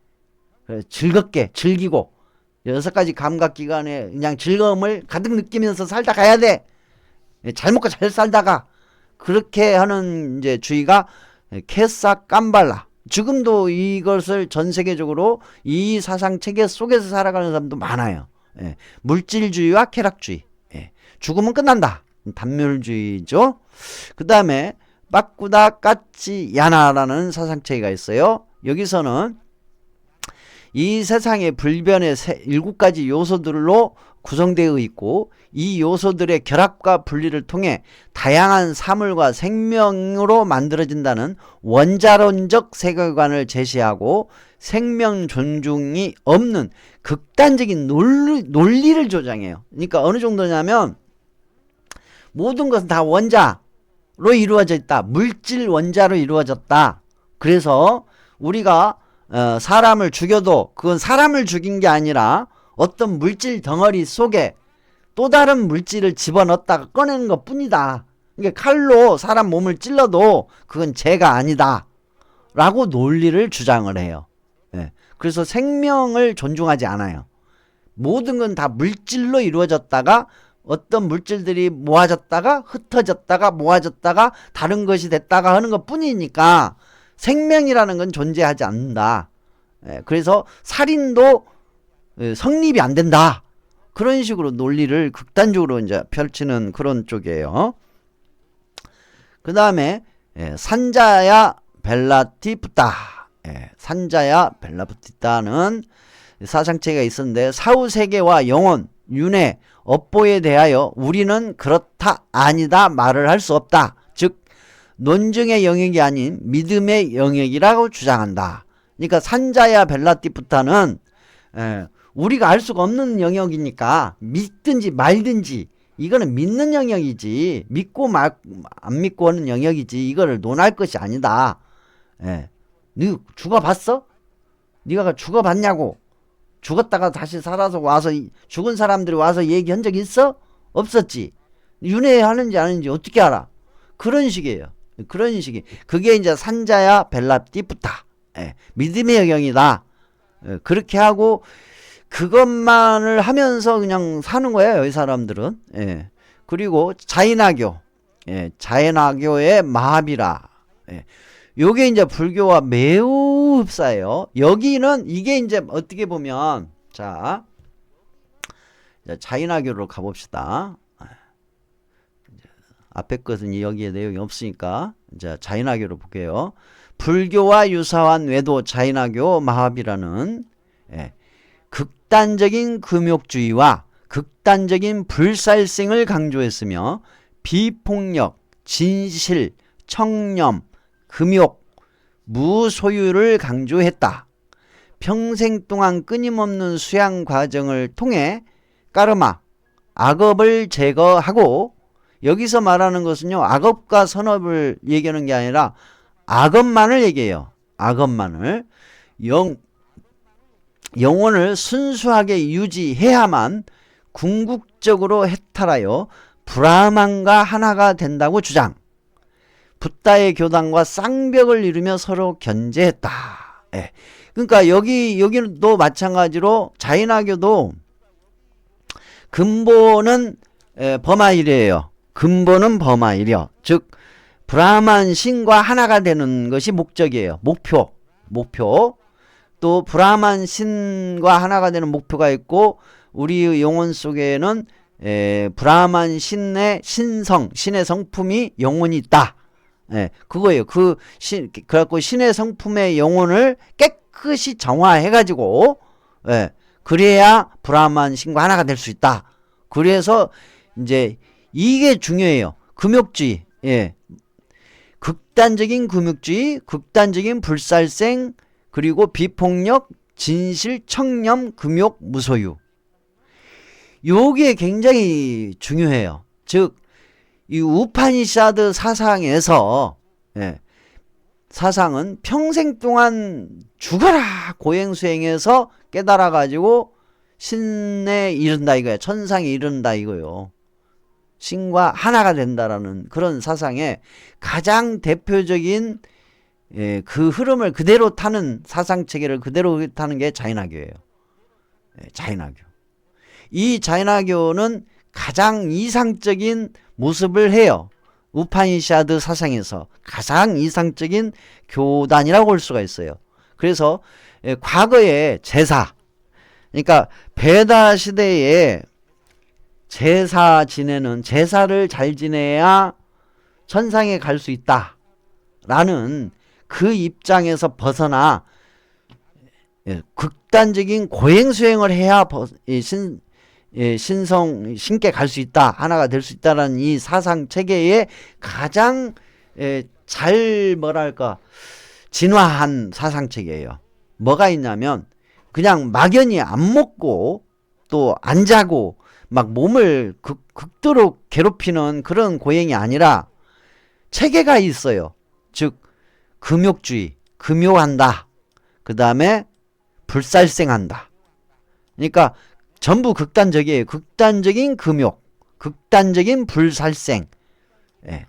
즐겁게 즐기고 6가지 감각기관에 그냥 즐거움을 가득 느끼면서 살다 가야 돼. 잘 먹고 잘 살다가 그렇게 하는 이제 주의가 캐사 깜발라. 지금도 이것을 전 세계적으로 이 사상 체계 속에서 살아가는 사람도 많아요. 물질주의와 쾌락주의. 죽으면 끝난다. 단멸주의죠. 그 다음에 빠꾸다 까치 야나라는 사상 체계가 있어요. 여기서는 이 세상의 불변의 7가지 요소들로 구성되어 있고 이 요소들의 결합과 분리를 통해 다양한 사물과 생명으로 만들어진다는 원자론적 세계관을 제시하고 생명 존중이 없는 극단적인 논리를 주장해요. 그러니까 어느 정도냐면 모든 것은 다 원자로 이루어져 있다. 물질 원자로 이루어졌다. 그래서 우리가 사람을 죽여도 그건 사람을 죽인 게 아니라 어떤 물질 덩어리 속에 또 다른 물질을 집어넣었다가 꺼내는 것 뿐이다. 그러니까 칼로 사람 몸을 찔러도 그건 죄가 아니다. 라고 논리를 주장을 해요. 그래서 생명을 존중하지 않아요. 모든 건 다 물질로 이루어졌다가 어떤 물질들이 모아졌다가 흩어졌다가 모아졌다가 다른 것이 됐다가 하는 것 뿐이니까 생명이라는 건 존재하지 않는다. 그래서 살인도 성립이 안 된다. 그런 식으로 논리를 극단적으로 이제 펼치는 그런 쪽이에요. 그 다음에 산자야 벨라티푸타. 산자야 벨라티푸타는 사상체계가 있었는데 사후세계와 영혼, 윤회, 업보에 대하여 우리는 그렇다 아니다 말을 할 수 없다. 즉 논증의 영역이 아닌 믿음의 영역이라고 주장한다. 그러니까 산자야 벨라티푸타는 우리가 알 수가 없는 영역이니까 믿든지 말든지 이거는 믿는 영역이지 믿고 안 믿고 하는 영역이지 이거를 논할 것이 아니다. 너 죽어봤어? 네가 죽어봤냐고. 죽었다가 다시 살아서 와서 죽은 사람들이 와서 얘기한 적 있어? 없었지. 윤회하는지 아닌지 어떻게 알아? 그런 식이에요. 그런 식이. 그게 이제 산자야 벨라티푸타. 예, 믿음의 영역이다. 예, 그렇게 하고 그것만을 하면서 그냥 사는 거예요, 이 사람들은. 예. 그리고 자인화교, 예, 자인화교의 마합이라. 예. 요게 이제 불교와 매우 흡사해요. 여기는 이게 이제 어떻게 보면 자, 자인화교로 가봅시다. 앞에 것은 여기에 내용이 없으니까 이제 자인화교로 볼게요. 불교와 유사한 외도 자인화교 마합이라는, 예, 극단적인 금욕주의와 극단적인 불살생을 강조했으며 비폭력, 진실, 청렴, 금욕, 무소유를 강조했다. 평생 동안 끊임없는 수양 과정을 통해 까르마, 악업을 제거하고, 여기서 말하는 것은요, 악업과 선업을 얘기하는 게 아니라 악업만을 얘기해요. 악업만을. 영혼을 순수하게 유지해야만 궁극적으로 해탈하여 브라만과 하나가 된다고 주장. 붓다의 교단과 쌍벽을 이루며 서로 견제했다. 예. 그러니까 여기도 마찬가지로 자인화교도 근본은 범하일이에요. 근본은 범하일이요. 즉 브라만 신과 하나가 되는 것이 목적이에요. 목표. 또 브라만 신과 하나가 되는 목표가 있고, 우리 영혼 속에는 브라만 신의 신의 성품이 영혼이 있다. 예, 그거예요. 그래갖고 신의 성품의 영혼을 깨끗이 정화해가지고, 예, 그래야 브라만 신과 하나가 될 수 있다. 그래서 이제 이게 중요해요. 금욕주의. 예. 극단적인 금욕주의, 극단적인 불살생, 그리고 비폭력, 진실, 청렴, 금욕, 무소유. 요게 굉장히 중요해요. 즉, 이 우파니샤드 사상에서, 예, 사상은 평생 동안 죽어라 고행수행해서 깨달아가지고 신에 이른다 이거야. 천상에 이른다 이거요. 신과 하나가 된다라는 그런 사상의 가장 대표적인, 예, 그 흐름을 그대로 타는, 사상체계를 그대로 타는 게 자인화교예요. 예, 자인화교. 이 자인화교는 가장 이상적인 모습을 해요. 우파니샤드 사상에서 가장 이상적인 교단이라고 볼 수가 있어요. 그래서 과거의 제사, 그러니까 베다 시대에 제사 지내는, 제사를 잘 지내야 천상에 갈 수 있다 라는 그 입장에서 벗어나 극단적인 고행수행을 해야 신께 갈 수 있다, 하나가 될 수 있다라는 이 사상체계의 가장 잘 뭐랄까 진화한 사상체계예요. 뭐가 있냐면 그냥 막연히 안 먹고 또 안 자고 막 몸을 극도로 괴롭히는 그런 고행이 아니라 체계가 있어요. 즉 금욕주의, 금욕한다. 그 다음에 불살생한다. 그러니까 전부 극단적이에요. 극단적인 금욕, 극단적인 불살생, 예,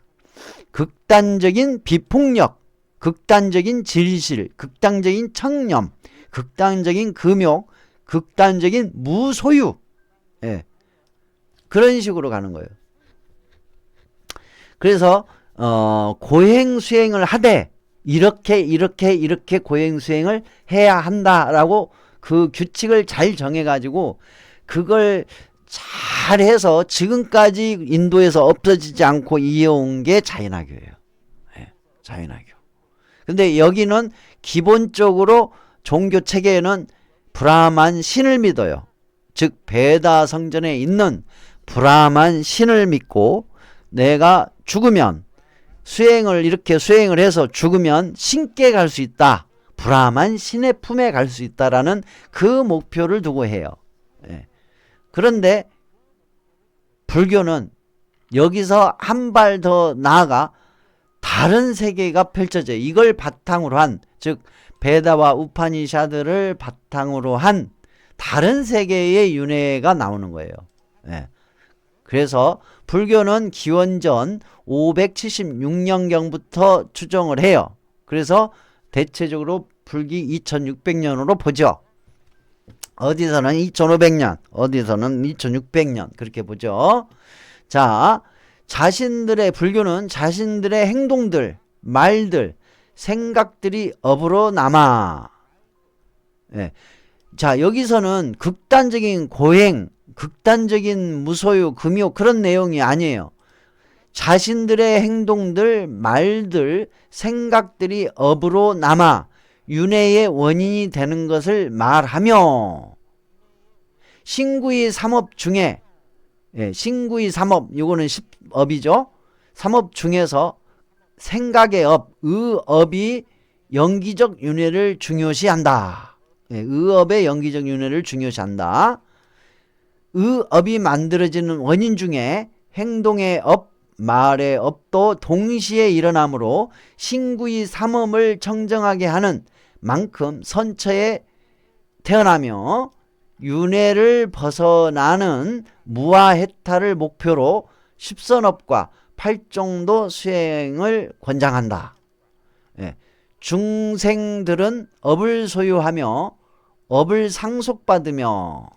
극단적인 비폭력, 극단적인 질실, 극단적인 청렴, 극단적인 금욕, 극단적인 무소유, 예, 그런 식으로 가는 거예요. 그래서 고행수행을 하되 이렇게 고행수행을 해야 한다라고 그 규칙을 잘 정해가지고 그걸 잘해서 지금까지 인도에서 없어지지 않고 이어온 게 자인화교예요. 네, 자인화교. 근데 여기는 기본적으로 종교 체계에는 브라만 신을 믿어요. 즉 베다 성전에 있는 브라만 신을 믿고, 내가 죽으면 이렇게 수행을 해서 죽으면 신께 갈 수 있다, 브라만 신의 품에 갈 수 있다라는 그 목표를 두고 해요. 예. 그런데 불교는 여기서 한 발 더 나아가 다른 세계가 펼쳐져요. 이걸 바탕으로 한, 즉 베다와 우파니샤드를 바탕으로 한 다른 세계의 윤회가 나오는 거예요. 예. 그래서 불교는 기원전 576년경부터 추정을 해요. 그래서 대체적으로 불기 2600년으로 보죠. 어디서는 2500년, 어디서는 2600년 그렇게 보죠. 자, 불교는 자신들의 행동들, 말들, 생각들이 업으로 남아. 예. 자, 여기서는 극단적인 고행, 극단적인 무소유, 금요 그런 내용이 아니에요. 자신들의 행동들, 말들, 생각들이 업으로 남아 윤회의 원인이 되는 것을 말하며 신구의 삼업 중에 신구의 삼업 요거는 10업이죠. 삼업 중에서 생각의 업, 의업이 연기적 윤회를 중요시한다. 의업의 연기적 윤회를 중요시한다. 의업이 만들어지는 원인 중에 행동의 업, 말의 업도 동시에 일어나므로 신구의 삼업을 청정하게 하는 만큼 선처에 태어나며 윤회를 벗어나는 무아해탈을 목표로 십선업과 팔종도 수행을 권장한다. 중생들은 업을 소유하며 업을 상속받으며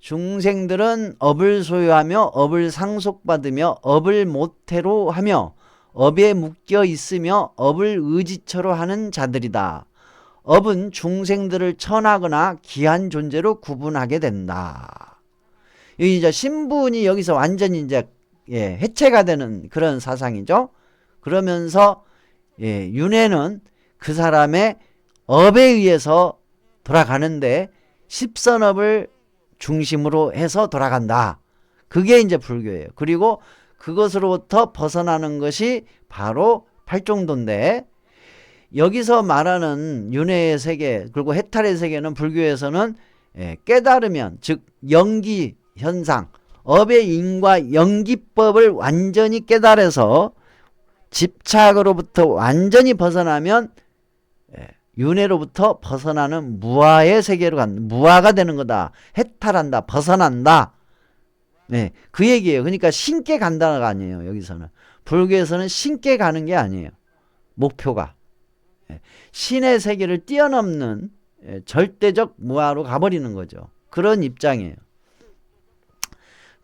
중생들은 업을 소유하며 업을 상속받으며 업을 모태로 하며 업에 묶여 있으며 업을 의지처로 하는 자들이다. 업은 중생들을 천하거나 기한 존재로 구분하게 된다. 여기 이제 신분이 여기서 완전히 이제 해체가 되는 그런 사상이죠. 그러면서 윤회는 그 사람의 업에 의해서 돌아가는데 십선업을 중심으로 해서 돌아간다. 그게 이제 불교예요. 그리고 그것으로부터 벗어나는 것이 바로 팔종도인데 여기서 말하는 윤회의 세계 그리고 해탈의 세계는 불교에서는 깨달으면 즉 연기 현상 업의 인과 연기법을 완전히 깨달아서 집착으로부터 완전히 벗어나면 윤회로부터 벗어나는 무아의 세계로 무아가 되는 거다. 해탈한다. 벗어난다. 그 얘기예요. 그러니까 신께 간다가 아니에요. 여기서는. 불교에서는 신께 가는 게 아니에요. 목표가. 신의 세계를 뛰어넘는 절대적 무아로 가버리는 거죠. 그런 입장이에요.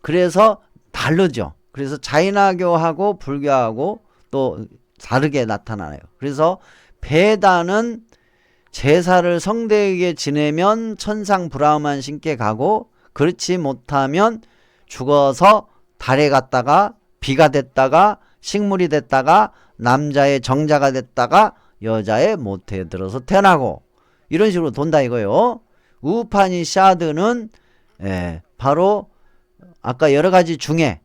그래서 다르죠. 그래서 자인화교하고 불교하고 또 다르게 나타나요. 그래서 베다는 제사를 성대에게 지내면 천상 브라흐만 신께 가고 그렇지 못하면 죽어서 달에 갔다가 비가 됐다가 식물이 됐다가 남자의 정자가 됐다가 여자의 모태에 들어서 태어나고 이런 식으로 돈다 이거요. 우파니샤드는 바로 아까 여러 가지 중에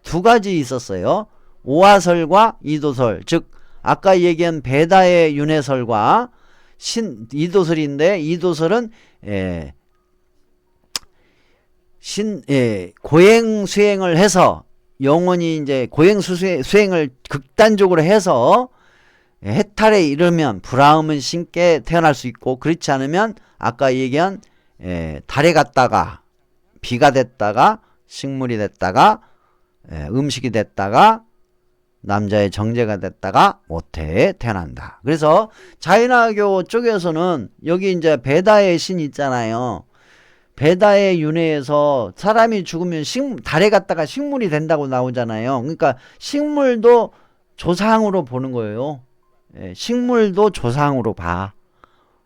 두 가지 있었어요. 오화설과 이도설 즉 아까 얘기한 베다의 윤회설과 이도설인데 이도설은 고행 수행을 해서 영원히 이제 고행 수행을 극단적으로 해서 해탈에 이르면 브라흐문 신께 태어날 수 있고 그렇지 않으면 아까 얘기한 달에 갔다가 비가 됐다가 식물이 됐다가 음식이 됐다가 남자의 정제가 됐다가 모태에 태어난다. 그래서 자인화교 쪽에서는 여기 이제 베다의 신 있잖아요. 베다의 윤회에서 사람이 죽으면 달에 갔다가 식물이 된다고 나오잖아요. 그러니까 식물도 조상으로 보는 거예요. 식물도 조상으로 봐.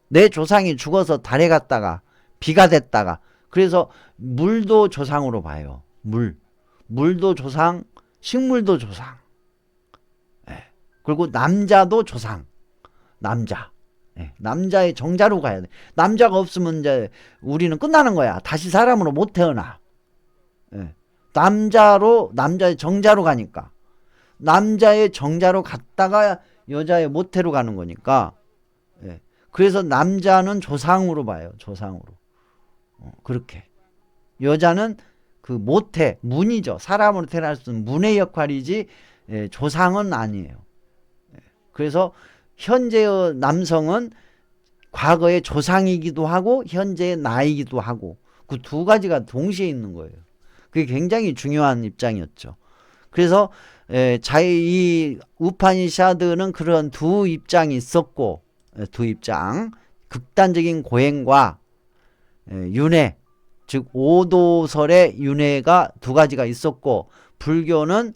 내 조상이 죽어서 달에 갔다가 비가 됐다가 그래서 물도 조상으로 봐요. 물도 조상, 식물도 조상. 그리고 남자도 조상. 남자의 정자로 가야 돼. 남자가 없으면 이제 우리는 끝나는 거야. 다시 사람으로 못 태어나. 남자의 정자로 가니까. 남자의 정자로 갔다가 여자의 모태로 가는 거니까. 그래서 남자는 조상으로 봐요. 조상으로. 그렇게. 여자는 그 모태, 문이죠. 사람으로 태어날 수 있는 문의 역할이지 조상은 아니에요. 그래서 현재의 남성은 과거의 조상이기도 하고 현재의 나이기도 하고 그 두 가지가 동시에 있는 거예요. 그게 굉장히 중요한 입장이었죠. 그래서 이 우파니샤드는 그런 두 입장이 있었고, 두 입장, 극단적인 고행과 윤회, 즉 오도설의 윤회가 두 가지가 있었고, 불교는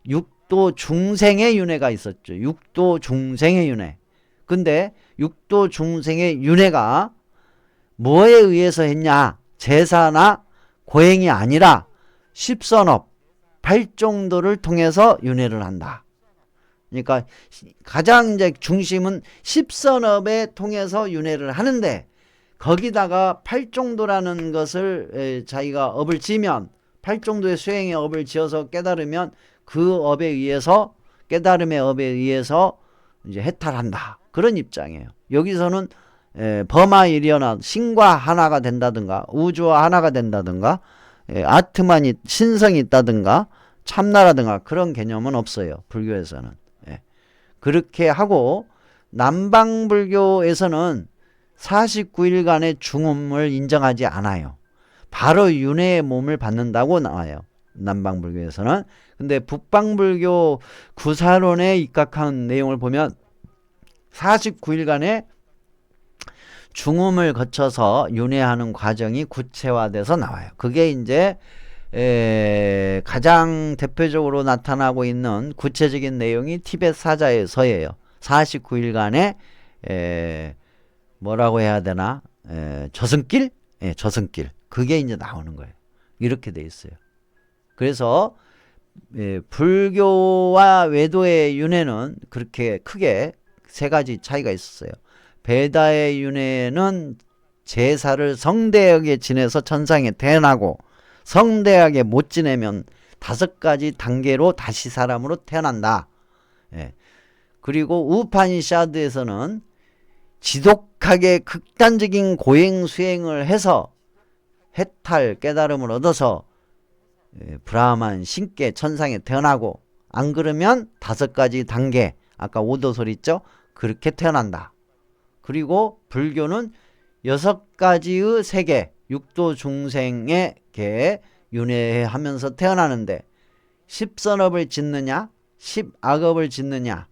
육도 중생의 윤회가 있었죠. 육도 중생의 윤회. 근데 육도 중생의 윤회가 뭐에 의해서 했냐? 제사나 고행이 아니라 십선업, 팔정도를 통해서 윤회를 한다. 그러니까 가장 이제 중심은 십선업에 통해서 윤회를 하는데, 거기다가 팔정도라는 것을 자기가 업을 지면, 팔정도의 수행의 업을 지어서 깨달으면 그 업에 의해서, 깨달음의 업에 의해서 이제 해탈한다. 그런 입장이에요. 여기서는 범아일이어나 신과 하나가 된다든가, 우주와 하나가 된다든가, 아트만이, 신성이 있다든가, 참나라든가 그런 개념은 없어요. 불교에서는. 그렇게 하고, 남방불교에서는 49일간의 중음을 인정하지 않아요. 바로 윤회의 몸을 받는다고 나와요. 남방불교에서는. 근데 북방불교 구사론에 입각한 내용을 보면 49일간의 중음을 거쳐서 윤회하는 과정이 구체화돼서 나와요. 그게 이제 가장 대표적으로 나타나고 있는 구체적인 내용이 티벳 사자의 서예요. 49일간의 뭐라고 해야 되나? 저승길? 저승길. 그게 이제 나오는 거예요. 이렇게 돼 있어요. 그래서 불교와 외도의 윤회는 그렇게 크게 세 가지 차이가 있었어요. 베다의 윤회는 제사를 성대하게 지내서 천상에 태어나고, 성대하게 못 지내면 5가지 단계로 다시 사람으로 태어난다. 그리고 우파니샤드에서는 지독하게 극단적인 고행 수행을 해서 해탈 깨달음을 얻어서 브라만 신께 천상에 태어나고, 안 그러면 5가지 단계, 아까 오도솔 있죠? 그렇게 태어난다. 그리고 불교는 6가지의 세계, 육도 중생에게 윤회하면서 태어나는데, 10선업을 짓느냐, 10악업을 짓느냐,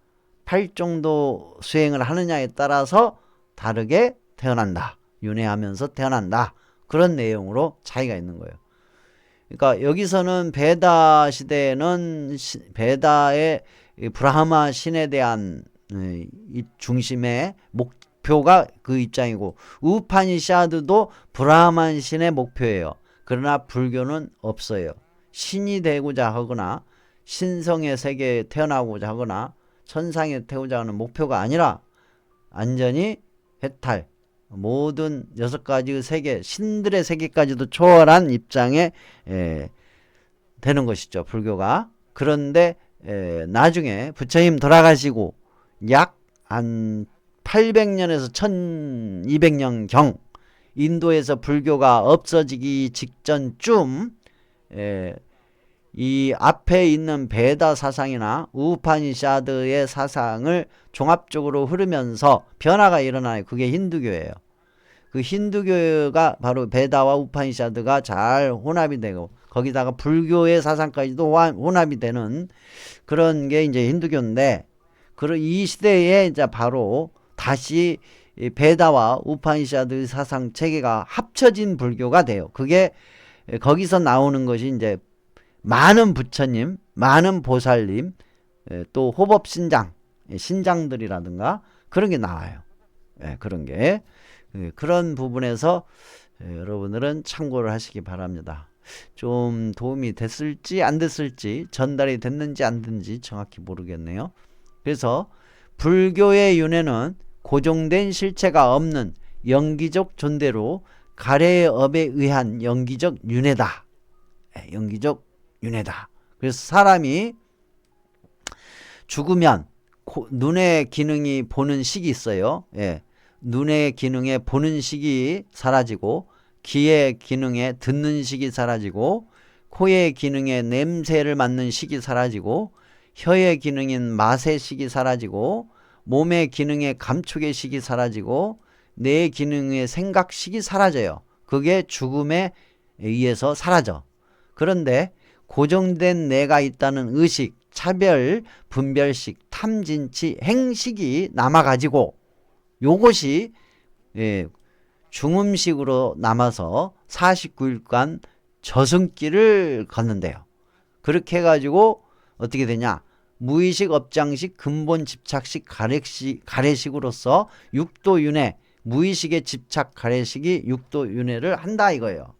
8정도 수행을 하느냐에 따라서 다르게 태어난다. 윤회하면서 태어난다. 그런 내용으로 차이가 있는 거예요. 그러니까 여기서는 베다 시대에는 베다의 브라흐마 신에 대한 이 중심의 목표가 그 입장이고, 우파니샤드도 브라흐만 신의 목표예요. 그러나 불교는 없어요. 신이 되고자 하거나 신성의 세계에 태어나고자 하거나 천상에 태우자 하는 목표가 아니라 완전히 해탈, 모든 6가지의 세계, 신들의 세계까지도 초월한 입장에 되는 것이죠, 불교가. 그런데 나중에 부처님 돌아가시고 약 한 800년에서 1200년경 인도에서 불교가 없어지기 직전쯤 이 앞에 있는 베다 사상이나 우파니샤드의 사상을 종합적으로 흐르면서 변화가 일어나요. 그게 힌두교예요. 그 힌두교가 바로 베다와 우파니샤드가 잘 혼합이 되고, 거기다가 불교의 사상까지도 혼합이 되는 그런 게 이제 힌두교인데, 이 시대에 이제 바로 다시 베다와 우파니샤드 사상 체계가 합쳐진 불교가 돼요. 그게 거기서 나오는 것이 이제 많은 부처님, 많은 보살님, 또 호법신장, 신장들이라든가 그런 게 나와요. 그런 게. 그런 부분에서 여러분들은 참고를 하시기 바랍니다. 좀 도움이 됐을지 안 됐을지, 전달이 됐는지 안 됐는지 정확히 모르겠네요. 그래서 불교의 윤회는 고정된 실체가 없는 영기적 존재로 가래의 업에 의한 영기적 윤회다. 영기적 윤회다. 그래서 사람이 죽으면 눈의 기능이 보는 식이 있어요. 눈의 기능에 보는 식이 사라지고, 귀의 기능에 듣는 식이 사라지고, 코의 기능에 냄새를 맡는 식이 사라지고, 혀의 기능인 맛의 식이 사라지고, 몸의 기능에 감촉의 식이 사라지고, 뇌의 기능의 생각식이 사라져요. 그게 죽음에 의해서 사라져. 그런데 고정된 내가 있다는 의식, 차별, 분별식, 탐진치, 행식이 남아가지고 요것이 예, 중음식으로 남아서 49일간 저승길을 걷는데요. 그렇게 해가지고 어떻게 되냐? 무의식, 업장식, 근본 집착식, 가래식으로서 육도윤회, 무의식의 집착 가래식이 육도윤회를 한다 이거예요.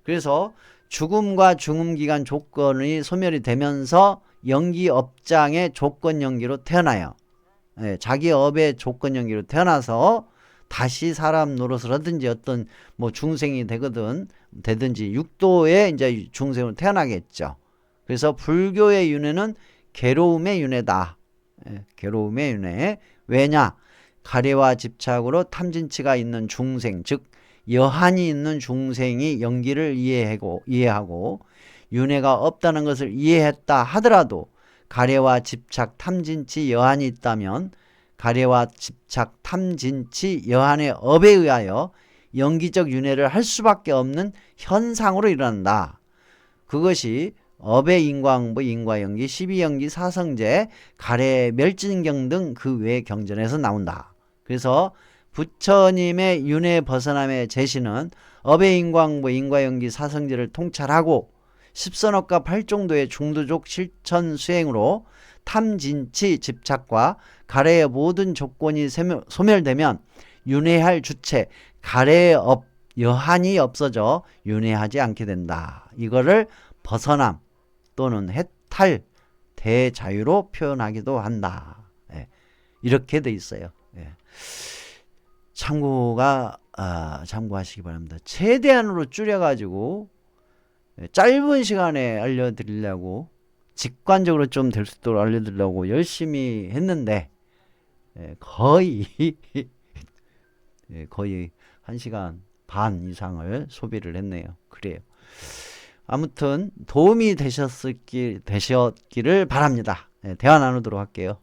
그래서 죽음과 중음기간 조건이 소멸이 되면서 연기업장의 조건연기로 태어나요. 예, 자기 업의 조건연기로 태어나서 다시 사람 노릇을 하든지 어떤 뭐 중생이 되든지 육도의 이제 중생으로 태어나겠죠. 그래서 불교의 윤회는 괴로움의 윤회다. 예, 괴로움의 윤회. 왜냐? 가래와 집착으로 탐진치가 있는 중생, 즉 여한이 있는 중생이 연기를 이해하고 윤회가 없다는 것을 이해했다 하더라도 가래와 집착, 탐진치, 여한이 있다면 가래와 집착, 탐진치, 여한의 업에 의하여 연기적 윤회를 할 수밖에 없는 현상으로 일어난다. 그것이 업의 인과응보, 인과연기, 12연기, 사성제, 가래, 멸진경 등 그 외 경전에서 나온다. 그래서 부처님의 윤회 벗어남의 제시는 업의 인과응보, 인과연기, 사성제를 통찰하고 십선업과 팔종도의 중도적 실천 수행으로 탐진치 집착과 가래의 모든 조건이 소멸되면 윤회할 주체, 가래의 업, 여한이 없어져 윤회하지 않게 된다. 이거를 벗어남 또는 해탈, 대자유로 표현하기도 한다. 예, 이렇게 돼 있어요. 예. 참고하시기 바랍니다. 최대한으로 줄여가지고 짧은 시간에 알려드리려고 직관적으로 좀 될 수 있도록 알려드리려고 열심히 했는데 거의 거의 1시간 반 이상을 소비를 했네요. 그래요. 아무튼 도움이 되셨기를 바랍니다. 대화 나누도록 할게요.